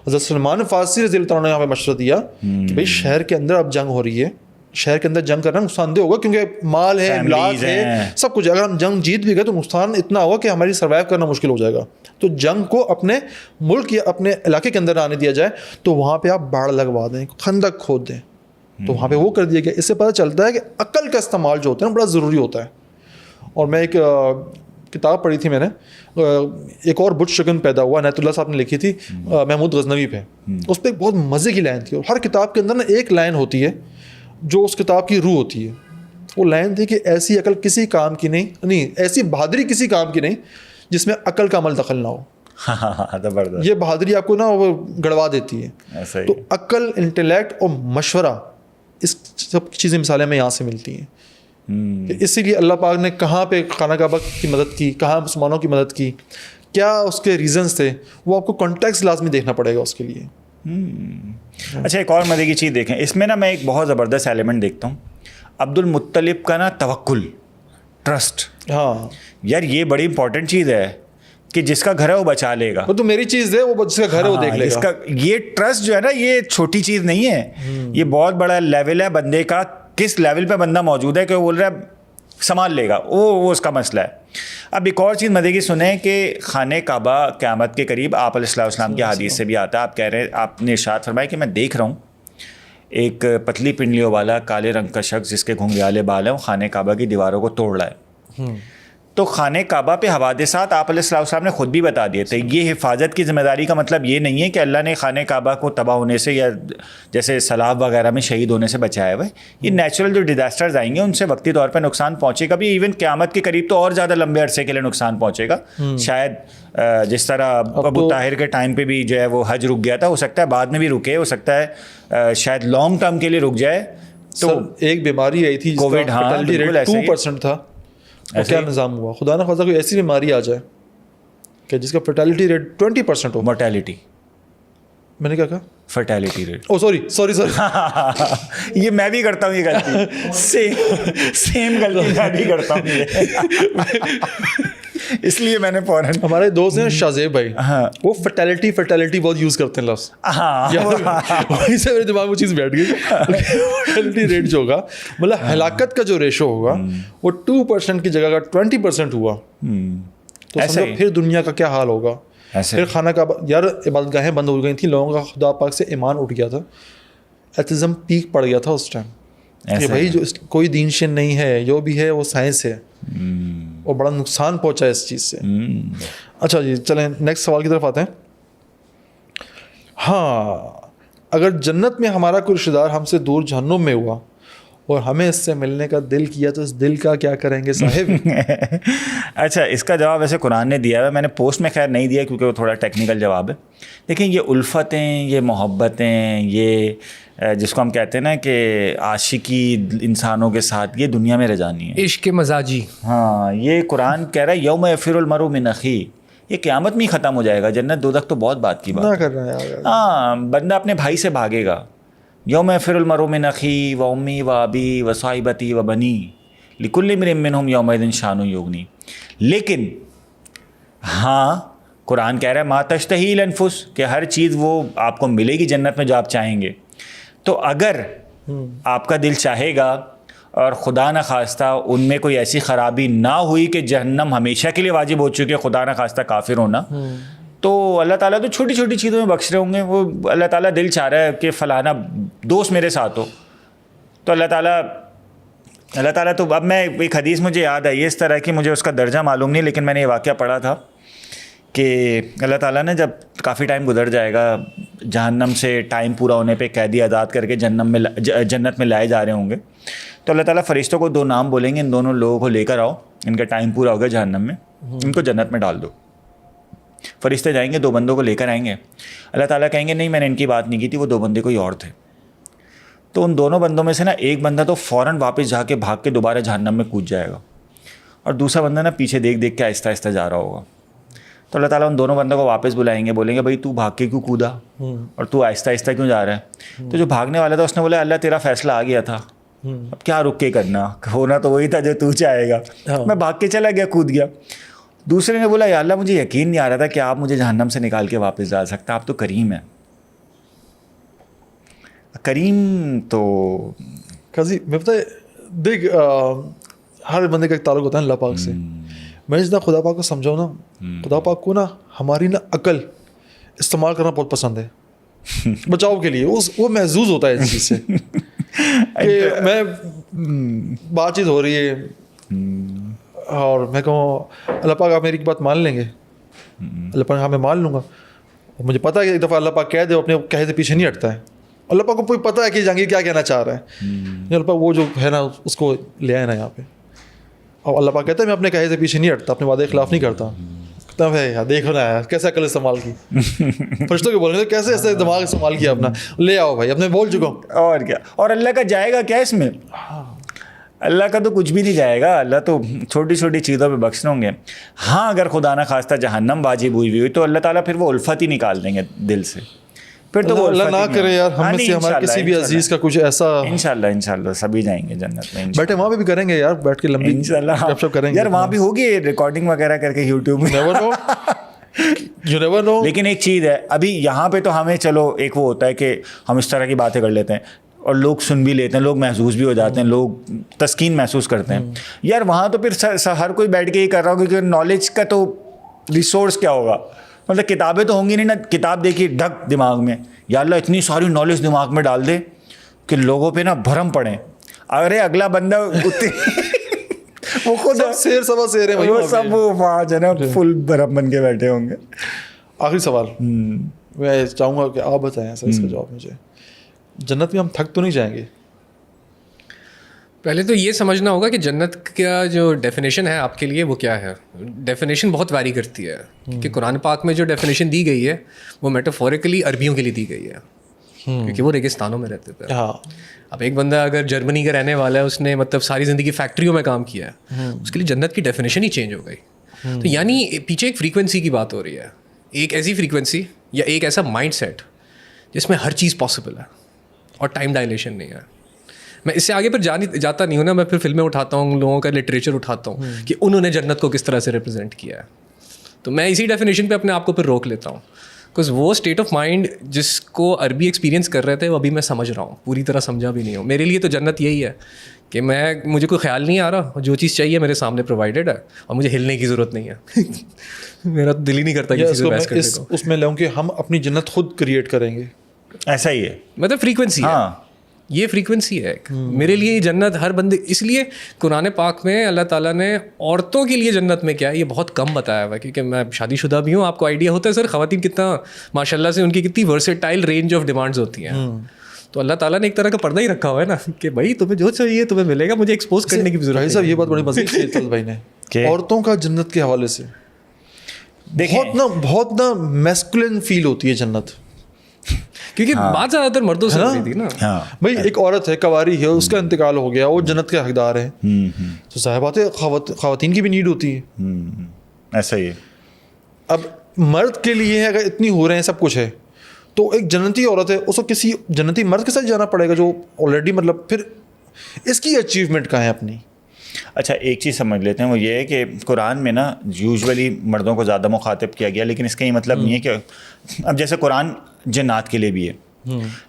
حضرت سلمان فارسی رضی اللہ عنہ نے ہمیں مشورہ دیا کہ بھائی شہر کے اندر اب جنگ ہو رہی ہے، شہر کے اندر جنگ کرنا نقصان دہ ہوگا کیونکہ مال ہے، املاک ہے، سب کچھ. اگر ہم جنگ جیت بھی گئے تو نقصان اتنا ہوگا کہ ہماری سروائیو کرنا مشکل ہو جائے گا. تو جنگ کو اپنے ملک یا اپنے علاقے کے اندر آنے دیا جائے تو وہاں پہ آپ باڑ لگوا دیں، خندق کھود دیں. تو وہاں پہ وہ کر دیا گیا. اس سے پتہ چلتا ہے کہ عقل کا استعمال جو ہوتا ہے بڑا ضروری ہوتا ہے. اور میں ایک کتاب پڑھی تھی میں نے، ایک اور بت شگن پیدا ہوا، عنایت اللہ صاحب نے لکھی تھی محمود غزنوی پہ. اس پہ ایک بہت مزے کی لائن تھی. اور ہر کتاب کے اندر نا ایک لائن ہوتی ہے جو اس کتاب کی روح ہوتی ہے. وہ لائن تھی کہ ایسی عقل کسی کام کی نہیں، ایسی بہادری کسی کام کی نہیں جس میں عقل کا عمل دخل نہ ہو. زبردست. یہ بہادری آپ کو نا وہ گڑوا دیتی ہے. تو عقل، انٹلیکٹ اور مشورہ، اس سب چیزیں مثالیں میں یہاں سے ملتی ہیں. اسی لیے اللہ پاک نے کہاں پہ خانہ کعبہ کی مدد کی، کہاں مسلمانوں کی مدد کی، کیا اس کے ریزنز تھے، وہ آپ کو کانٹیکسٹ لازمی دیکھنا پڑے گا اس کے لیے. اچھا ایک اور مزے کی چیز دیکھیں اس میں نا، میں ایک بہت زبردست ایلیمنٹ دیکھتا ہوں عبد المطلب کا نا توکل، ٹرسٹ. ہاں یار یہ بڑی امپورٹنٹ چیز ہے کہ جس کا گھر ہے وہ بچا لے گا. وہ تو میری چیز ہے، وہ جس کا گھر ہے وہ دیکھ لے گا. یہ ٹرسٹ جو ہے نا یہ چھوٹی چیز نہیں ہے، یہ بہت بڑا لیول ہے بندے کا. کس لیول پہ بندہ موجود ہے کہ وہ بول رہا ہے سنبھال لے گا، وہ اس کا مسئلہ ہے. اب ایک اور چیز مزے کی سنیں کہ خانہ کعبہ قیامت کے قریب آپ علیہ السلام کی حدیث سے بھی آتا ہے. آپ کہہ رہے ہیں، آپ نے ارشاد فرمایا کہ میں دیکھ رہا ہوں ایک پتلی پنڈلیوں والا کالے رنگ کا شخص جس کے گھنگریالے بال ہیں وہ خانہ کعبہ کی دیواروں کو توڑ رہا ہے. تو خانہ کعبہ پہ حوادثات آپ علیہ السلام نے خود بھی بتا دیے تھے. یہ حفاظت کی ذمہ داری کا مطلب یہ نہیں ہے کہ اللہ نے خانہ کعبہ کو تباہ ہونے سے یا جیسے سیلاب وغیرہ میں شہید ہونے سے بچایا ہوا ہے. یہ نیچرل جو ڈیزاسٹرز آئیں گے ان سے وقتی طور پہ نقصان پہنچے گا بھی. ایون قیامت کے قریب تو اور زیادہ لمبے عرصے کے لیے نقصان پہنچے گا. شاید جس طرح ابو طاہر کے ٹائم پہ بھی جو ہے وہ حج رک گیا تھا، ہو سکتا ہے بعد میں بھی رکے، ہو سکتا ہے شاید لانگ ٹرم کے لیے رک جائے. تو ایک بیماری آئی تھی کووڈ، ہاں 2% تھا. کیا نظام ہوا؟ خدا نہ خواستہ کوئی ایسی بیماری آ جائے کہ جس کا فرٹیلٹی ریٹ 20% ہو. مورٹیلٹی، میں نے کیا کہا؟ Fertility rate. او سوری یہ میں بھی کرتا ہوں، یہ غلطی سیم غلطی میں بھی کرتا ہوں اس لیے میں نے فوراً. ہمارے دوست ہیں شاہزیب بھائی، وہ فرٹیلٹی بہت یوز کرتے ہیں لفظ. وہیں سے میرے دماغ میں چیز بیٹھ گئی. فرٹیلٹی ریٹ جو ہوگا مطلب ہلاکت کا جو ریشو ہوگا وہ 2% کی جگہ کا 20% ہوا تو سمجھو پھر دنیا کا کیا حال ہوگا. پھر خانہ کعبہ، یار عبادت گاہیں بند ہو گئی تھیں، لوگوں کا خدا پاک سے ایمان اٹھ گیا تھا، ایتھیزم پیک پڑ گیا تھا اس ٹائم کہ بھائی جو کوئی دین شین نہیں ہے، جو بھی ہے وہ سائنس ہے. اور بڑا نقصان پہنچا ہے اس چیز سے. اچھا جی چلیں نیکسٹ سوال کی طرف آتے ہیں. ہاں اگر جنت میں ہمارا کوئی رشتہ دار ہم سے دور جہنم میں ہوا اور ہمیں اس سے ملنے کا دل کیا تو اس دل کا کیا کریں گے صاحب؟ اچھا اس کا جواب ویسے قرآن نے دیا ہے، میں نے پوسٹ میں خیر نہیں دیا کیونکہ وہ تھوڑا ٹیکنیکل جواب ہے. لیکن یہ الفتیں، یہ محبتیں، یہ جس کو ہم کہتے ہیں نا کہ عاشقی انسانوں کے ساتھ، یہ دنیا میں رہ جانی ہے. عشق مزاجی. ہاں یہ قرآن کہہ رہا ہے یوم یفر المرء من اخیہ، یہ قیامت میں ہی ختم ہو جائے گا. جنت دوزخ تو بہت بات کی بات ہے. ہاں بندہ اپنے بھائی سے بھاگے گا. یوم یفر المرء من اخیہ و امی و ابی و صاحبتی و بنی لکل امرئ منہم یومئذ شأن یغنی. لیکن ہاں قرآن کہہ رہا ہے ما تشتہی الانفس، کہ ہر چیز وہ آپ کو ملے گی جنت میں جو آپ چاہیں گے. تو اگر آپ کا دل چاہے گا اور خدا نہ خواستہ ان میں کوئی ایسی خرابی نہ ہوئی کہ جہنم ہمیشہ کے لیے واجب ہو چکی ہے، خدا نہ خواستہ کافر ہونا، تو اللہ تعالیٰ تو چھوٹی چھوٹی چیزوں میں بخش رہے ہوں گے. وہ اللہ تعالیٰ دل چاہ رہا ہے کہ فلانا دوست میرے ساتھ ہو، تو اللہ تعالیٰ تو اب میں ایک حدیث مجھے یاد آئی ہے اس طرح کی، مجھے اس کا درجہ معلوم نہیں لیکن میں نے یہ واقعہ پڑھا تھا کہ اللہ تعالیٰ نے جب کافی ٹائم گزر جائے گا, جہنم سے ٹائم پورا ہونے پہ قیدی آزاد کر کے جنت میں لائے جا رہے ہوں گے, تو اللہ تعالیٰ فرشتوں کو 2 نام بولیں گے, ان دونوں لوگوں کو لے کر آؤ, ان کا ٹائم پورا ہو گیا جہنم میں, ان کو جنت میں ڈال دو. فرشتے جائیں گے 2 بندوں کو لے کر آئیں گے, اللہ تعالیٰ کہیں گے نہیں میں نے ان کی بات نہیں کی تھی, وہ 2 بندے کوئی اور تھے. تو ان دونوں بندوں میں سے نا ایک بندہ تو فوراً واپس جا کے بھاگ کے دوبارہ جہنم میں کود جائے گا, اور دوسرا بندہ نا پیچھے دیکھ دیکھ کے آہستہ آہستہ جا رہا ہوگا. تو اللہ تعالیٰ ان دونوں بندوں کو واپس بلائیں گے, بولیں گے بھائی تو بھاگ کے کیوں کودا اور تو آہستہ آہستہ کیوں جا رہا ہے. تو جو بھاگنے والا تھا اس نے بولا اللہ تیرا فیصلہ آ گیا تھا, اب کیا رک کے کرنا, ہونا تو وہی تھا جو تو چاہے گا, میں بھاگ کے چلا گیا, کود گیا. دوسرے نے بولا یا اللہ مجھے یقین نہیں آ رہا تھا کہ آپ مجھے جہنم سے نکال کے واپس ڈال سکتا, آپ تو کریم ہیں. کریم تو قاضی میں پتہ ہے دیکھ ہر بندے کا ایک تعلق ہوتا ہے اللہ پاک سے. میں جتنا خدا پاک کو سمجھاؤں نا, خدا پاک کو نا ہماری نا عقل استعمال کرنا بہت پسند ہے بچاؤ کے لیے. وہ محظوظ ہوتا ہے اس چیز سے کہ میں بات چیت ہو رہی ہے اور میں کہوں اللہ پاک آپ میری کی بات مان لیں گے, اللہ پاک ہاں میں مان لوں گا. مجھے پتہ ہے کہ ایک دفعہ اللہ پاک کہہ دے, اپنے کہے سے پیچھے نہیں ہٹتا ہے. اللہ پاک کو پتہ ہے کہ جہانگیر کیا کہنا چاہ رہا ہے, اللہ پاک وہ جو ہے نا اس کو لے آئے نا یہاں پہ. اور اللہ پاک کہتا ہے میں اپنے کہے سے پیچھے نہیں ہٹتا, اپنے وعدے کے خلاف نہیں کرتا. کہتا ہے یار دیکھو نا یار کیسے عقل استعمال کی, فرشتوں کے بولنے کیسے ایسے دماغ استعمال کیا اپنا, لے آؤ بھائی اپنے بول چکا ہوں. اور کیا, اور اللہ کا جائے گا کیا اس میں, اللہ کا تو کچھ بھی نہیں جائے گا, اللہ تو چھوٹی چھوٹی چیزوں پہ بخش دیں گے. ہاں اگر خدا نہ خواستہ جہنم واجب ہوئی تو اللہ تعالیٰ پھر وہ الفت ہی نکال دیں گے دل سے, پھر تو وہ اللہ نہ کرے یار ہم میں سے ہمارے کسی بھی عزیز کا کچھ ایسا. انشاءاللہ سبھی جائیں گے جنت میں, بیٹھے وہاں پہ بھی کریں گے یار, بیٹھ کے لمبی گپ شپ کریں گے یار, وہاں بھی ہوگی ریکارڈنگ وغیرہ کر کے یوٹیوب میں, You never know. لیکن ایک چیز ہے ابھی یہاں پہ تو ہمیں چلو ایک وہ ہوتا ہے کہ ہم اس طرح کی باتیں کر لیتے ہیں اور لوگ سن بھی لیتے ہیں, لوگ محسوس بھی ہو جاتے ہیں, لوگ تسکین محسوس کرتے ہیں. یار وہاں تو پھر ہر کوئی بیٹھ کے ہی کر رہا ہوگا کیونکہ نالج کا تو ریسورس کیا ہوگا, مطلب کتابیں تو ہوں گی نہیں نا, کتاب دیکھی ڈھک دماغ میں, یا اللہ اتنی ساری نالج دماغ میں ڈال دے کہ لوگوں پہ نا بھرم پڑے. ارے اگلا بندہ وہ خود شیر سوا شیر ہے, وہ سب وہاں جو ہے نا فل بھرم بن کے بیٹھے ہوں گے. آخری سوال میں چاہوں گا کہ آپ بتائیں سر اس کا جواب مجھے, جنت میں ہم تھک تو نہیں جائیں گے؟ پہلے تو یہ سمجھنا ہوگا کہ جنت کا جو ڈیفینیشن ہے آپ کے لیے وہ کیا ہے. ڈیفینیشن بہت ویری کرتی ہے, کہ قرآن پاک میں جو ڈیفینیشن دی گئی ہے وہ میٹافوریکلی عربیوں کے لیے دی گئی ہے, کیونکہ وہ ریگستانوں میں رہتے تھے. اب ایک بندہ اگر جرمنی کا رہنے والا ہے, اس نے مطلب ساری زندگی فیکٹریوں میں کام کیا ہے, اس کے لیے جنت کی ڈیفینیشن ہی چینج ہو گئی. تو یعنی پیچھے ایک فریکوینسی کی بات ہو رہی ہے, ایک ایسی فریکوینسی یا ایک ایسا مائنڈ سیٹ جس میں ہر چیز پاسبل ہے اور ٹائم ڈائلیشن نہیں ہے. میں اس سے آگے پر جاتا نہیں ہوں نا, میں پھر فلمیں اٹھاتا ہوں, لوگوں کا لٹریچر اٹھاتا ہوں کہ انہوں نے جنت کو کس طرح سے ریپرزینٹ کیا ہے. تو میں اسی ڈیفینیشن پہ اپنے آپ کو پھر روک لیتا ہوں, بکاز وہ اسٹیٹ آف مائنڈ جس کو عربی ایکسپیرینس کر رہے تھے وہ ابھی میں سمجھ رہا ہوں, پوری طرح سمجھا بھی نہیں ہوں. میرے لیے تو جنت یہی ہے کہ مجھے کوئی خیال نہیں آ رہا, جو چیز چاہیے میرے سامنے پرووائڈیڈ ہے اور مجھے ہلنے کی ضرورت نہیں ہے. میرا دل ہی نہیں کرتا کسی سے بحث کرنے کو. اس میں لوں کہ ہم اپنی جنت خود کریٹ کریں گے, ایسا ہی ہے, مطلب فریکوینسی ہے, یہ فریکوینسی ہے میرے لیے. جنت ہر بندے, اس لیے قرآن پاک میں اللہ تعالیٰ نے عورتوں کے لیے جنت میں کیا ہے یہ بہت کم بتایا ہوا ہے, کیونکہ میں شادی شدہ بھی ہوں, آپ کو آئیڈیا ہوتا ہے سر خواتین کتنا ماشاء اللہ سے ان کی کتنی ورسٹائل رینج آف ڈیمانڈز ہوتی ہیں. تو اللہ تعالیٰ نے ایک طرح کا پردہ ہی رکھا ہوا ہے نا کہ بھائی تمہیں جو چاہیے تمہیں ملے گا, مجھے ایکسپوز کرنے کی بھی ضرورت ہے. صاحب یہ بات بڑی مزید کی طلعت بھائی نے, عورتوں کا جنت کے حوالے سے بہت نا میسکولن فیل ہوتی ہے جنت, کیونکہ بات زیادہ تر مردوں سے ہوتی تھی نا. بھائی ایک عورت ہے, کواری ہے, اس کا انتقال ہو گیا, وہ جنت کے حقدار ہے, تو ظاہر بات ہے خواتین کی بھی نیڈ ہوتی ہے. ایسا ہی ہے. اب مرد کے لیے اگر اتنی ہو رہے ہیں سب کچھ ہے, تو ایک جنتی عورت ہے, اس کو کسی جنتی مرد کے ساتھ جانا پڑے گا جو آلریڈی مطلب پھر اس کی اچیومنٹ کہاں ہے اپنی. اچھا ایک چیز سمجھ لیتے ہیں, وہ یہ ہے کہ قرآن میں نا یوزولی مردوں کو زیادہ مخاطب کیا گیا, لیکن اس کا یہ مطلب نہیں ہے کہ اب جیسے قرآن جنات کے لیے بھی ہے,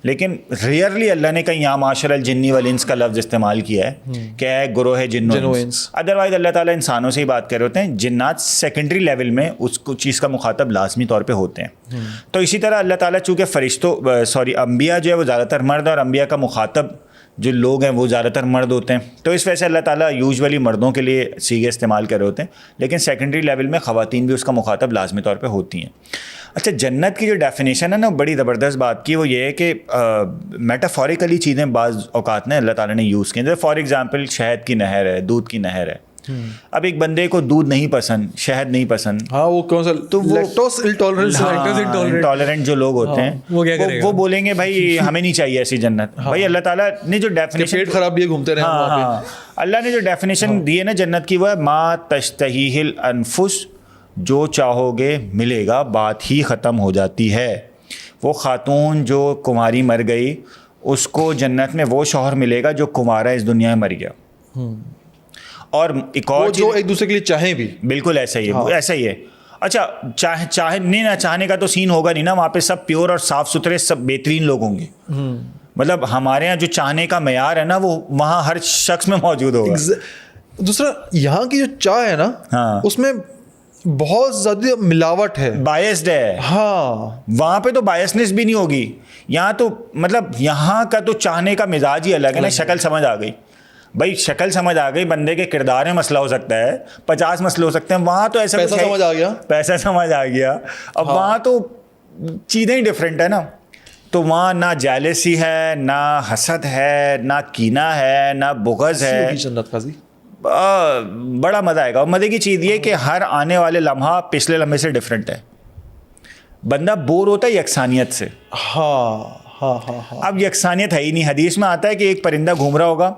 لیکن ریئرلی اللہ نے کہیں یا معاشر الجنی والانس کا لفظ استعمال کیا ہے کہ ہے گروہ جن و انس. ادروائز اللہ تعالیٰ انسانوں سے ہی بات کر رہے ہوتے ہیں, جنات سیکنڈری لیول میں اس چیز کا مخاطب لازمی طور پہ ہوتے ہیں. تو اسی طرح اللہ تعالیٰ چونکہ انبیاء جو ہے وہ زیادہ تر مرد اور انبیاء کا مخاطب جو لوگ ہیں وہ زیادہ تر مرد ہوتے ہیں, تو اس وجہ سے اللہ تعالیٰ یوزولی مردوں کے لیے سیگے استعمال کر رہے ہوتے ہیں, لیکن سیکنڈری لیول میں خواتین بھی اس کا مخاطب لازمی طور پہ ہوتی ہیں. اچھا, جنت کی جو ڈیفینیشن ہے نا, بڑی زبردست بات کی, وہ یہ ہے کہ میٹافوریکلی چیزیں بعض اوقات نے اللہ تعالیٰ نے یوز کی. جیسے فار ایگزامپل شہد کی نہر ہے, دودھ کی نہر ہے. اب ایک بندے کو دودھ نہیں پسند, شہد نہیں پسند, ہاں وہ کون سا تو لیکٹوز انٹالرنٹ جو لوگ ہوتے ہیں وہ بولیں گے بھائی ہمیں نہیں چاہیے ایسی جنت. بھائی اللہ تعالیٰ نے جو ڈیفینیشن, پیٹ خراب بھی گھومتے رہے, اللہ نے جو ڈیفینیشن دی ہے نا جنت کی, وہ ہے ما تشتہیہ الانفس, جو چاہو گے ملے گا, بات ہی ختم ہو جاتی ہے. وہ خاتون جو کماری مر گئی, اس کو جنت میں وہ شوہر ملے گا جو کمارا اس دنیا میں مر گیا. اور ایک اور جو ایک دوسرے کے لیے چاہیں بھی, بالکل ایسا ہی ہے, ایسا ہی ہے. اچھا, چاہنے نہ چاہنے کا تو سین ہوگا نہیں نا, وہاں پہ سب پیور اور صاف ستھرے سب بہترین لوگ ہوں گے. مطلب ہمارے یہاں جو چاہنے کا معیار ہے نا, وہ وہاں ہر شخص میں موجود ہوگا. دوسرا یہاں کی جو چائے ہے نا, اس میں بہت زیادہ ملاوٹ ہے, بائسڈ ہے. ہاں, وہاں پہ تو بائسنس بھی نہیں ہوگی. یہاں تو مطلب یہاں کا تو چاہنے کا مزاج ہی الگ ہے نا. شکل سمجھ آ گئی بھائی, شکل سمجھ آ گئی, بندے کے کردار میں مسئلہ ہو سکتا ہے, 50 مسئلے ہو سکتے ہیں. وہاں تو ایسا پیسہ سمجھ آ گیا, پیسہ سمجھ آ گیا. اب وہاں تو چیزیں ہی ڈفرینٹ ہے نا. تو وہاں نہ جیلسی ہے, نہ حسد ہے, نہ کینہ ہے, نہ بغض ہے. بڑا مزہ آئے گا. اور مزے کی چیز یہ کہ ہر آنے والے لمحہ پچھلے لمحے سے ڈفرینٹ ہے. بندہ بور ہوتا ہے یکسانیت سے. اب یکسانیت ہے ہی نہیں. حدیث میں آتا ہے کہ ایک پرندہ گھوم رہا ہوگا,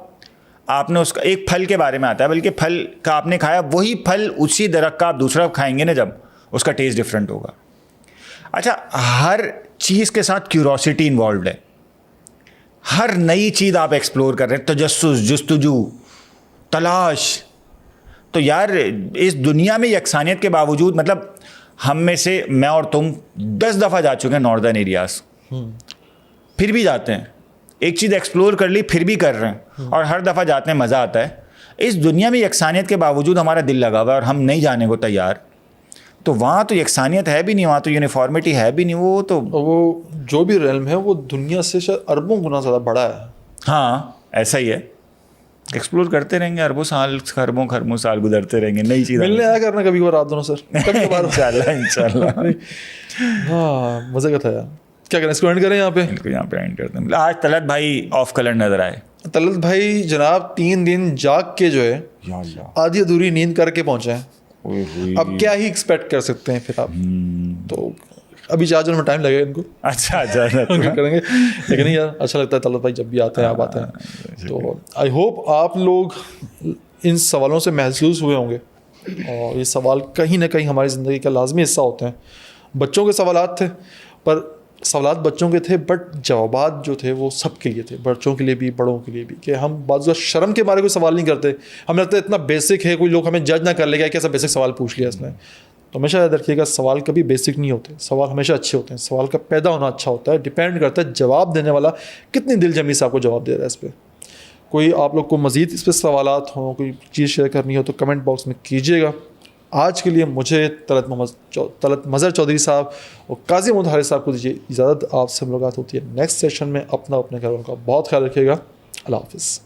آپ نے اس کا ایک پھل کے بارے میں آتا ہے, بلکہ پھل کا آپ نے کھایا, وہی پھل اسی درخت کا آپ دوسرا کھائیں گے نا, جب اس کا ٹیسٹ ڈفرینٹ ہوگا. اچھا, ہر چیز کے ساتھ کیوروسٹی انوالوڈ ہے. ہر نئی چیز آپ ایکسپلور کر رہے ہیں, تجسس, جستجو, تلاش. تو یار اس دنیا میں یکسانیت کے باوجود, مطلب ہم میں سے میں اور تم 10 دفعہ جا چکے ہیں ناردرن ایریاز, پھر بھی جاتے ہیں. ایک چیز ایکسپلور کر لی پھر بھی کر رہے ہیں, اور ہر دفعہ جاتے ہیں, مزہ آتا ہے. اس دنیا میں یکسانیت کے باوجود ہمارا دل لگا ہوا ہے اور ہم نہیں جانے کو تیار. تو وہاں تو یکسانیت ہے بھی نہیں, وہاں تو یونیفارمٹی ہے بھی نہیں. وہ جو بھی ریلم ہے وہ دنیا سے شاید اربوں گنا زیادہ بڑا ہے. ہاں ایسا ہی ہے. ایکسپلور کرتے رہیں گے, اربوں سال خربوں سال گزرتے رہیں گے, نئی چیز. ملنے آیا کرنا کبھی وہ رات دونوں سر, کبھی کبھار. انشاءاللہ. ہاں مزے کا تھا یار. کیا کریں, اس کو اینڈ کریں یہاں پہ اینڈ کرتے ہیں. آج طلعت بھائی آف کلر نظر آئے. طلعت بھائی جناب 3 دن جاگ کے جو ہے آدھی ادھوری نیند کر کے پہنچے ہیں. اب کیا ہی ایکسپیکٹ کر سکتے ہیں پھر آپ. تو ابھی چارجر میں ٹائم لگے گا ان کو. اچھا کریں گے, لیکن یار اچھا لگتا ہے طلعت بھائی جب بھی آتے ہیں, آپ آتے ہیں. تو آئی ہوپ آپ لوگ ان سوالوں سے محظوظ ہوئے ہوں گے, اور یہ سوال کہیں نہ کہیں ہماری زندگی کا لازمی حصہ ہوتے ہیں. بچوں کے سوالات تھے, پر سوالات بچوں کے تھے, بٹ جوابات جو تھے وہ سب کے لیے تھے, بچوں کے لیے بھی بڑوں کے لیے بھی. کہ ہم بعض شرم کے بارے کوئی سوال نہیں کرتے, ہمیں لگتا ہے اتنا بیسک ہے, کوئی لوگ ہمیں جج نہ کر لے گا کہ ایسا بیسک سوال پوچھ لیا اس نے. تو ہمیشہ یاد رکھیے گا, سوال کبھی بیسک نہیں ہوتے, سوال ہمیشہ اچھے ہوتے ہیں. سوال کا پیدا ہونا اچھا ہوتا ہے, ڈپینڈ کرتا ہے جواب دینے والا کتنی دل جمی سے آپ کو جواب دے رہا ہے. اس پہ کوئی آپ لوگ کو مزید اس پہ سوالات ہوں, کوئی چیز شیئر کرنی ہو تو کمنٹ باکس میں کیجیے گا. آج کے لیے مجھے طلعت مظہر چودھری صاحب اور قاضی محمد حارث صاحب کو دیجیے اجازت. آپ سے ملاقات ہوتی ہے نیکسٹ سیشن میں. اپنے گھروں کا بہت خیال رکھیے گا. اللہ حافظ.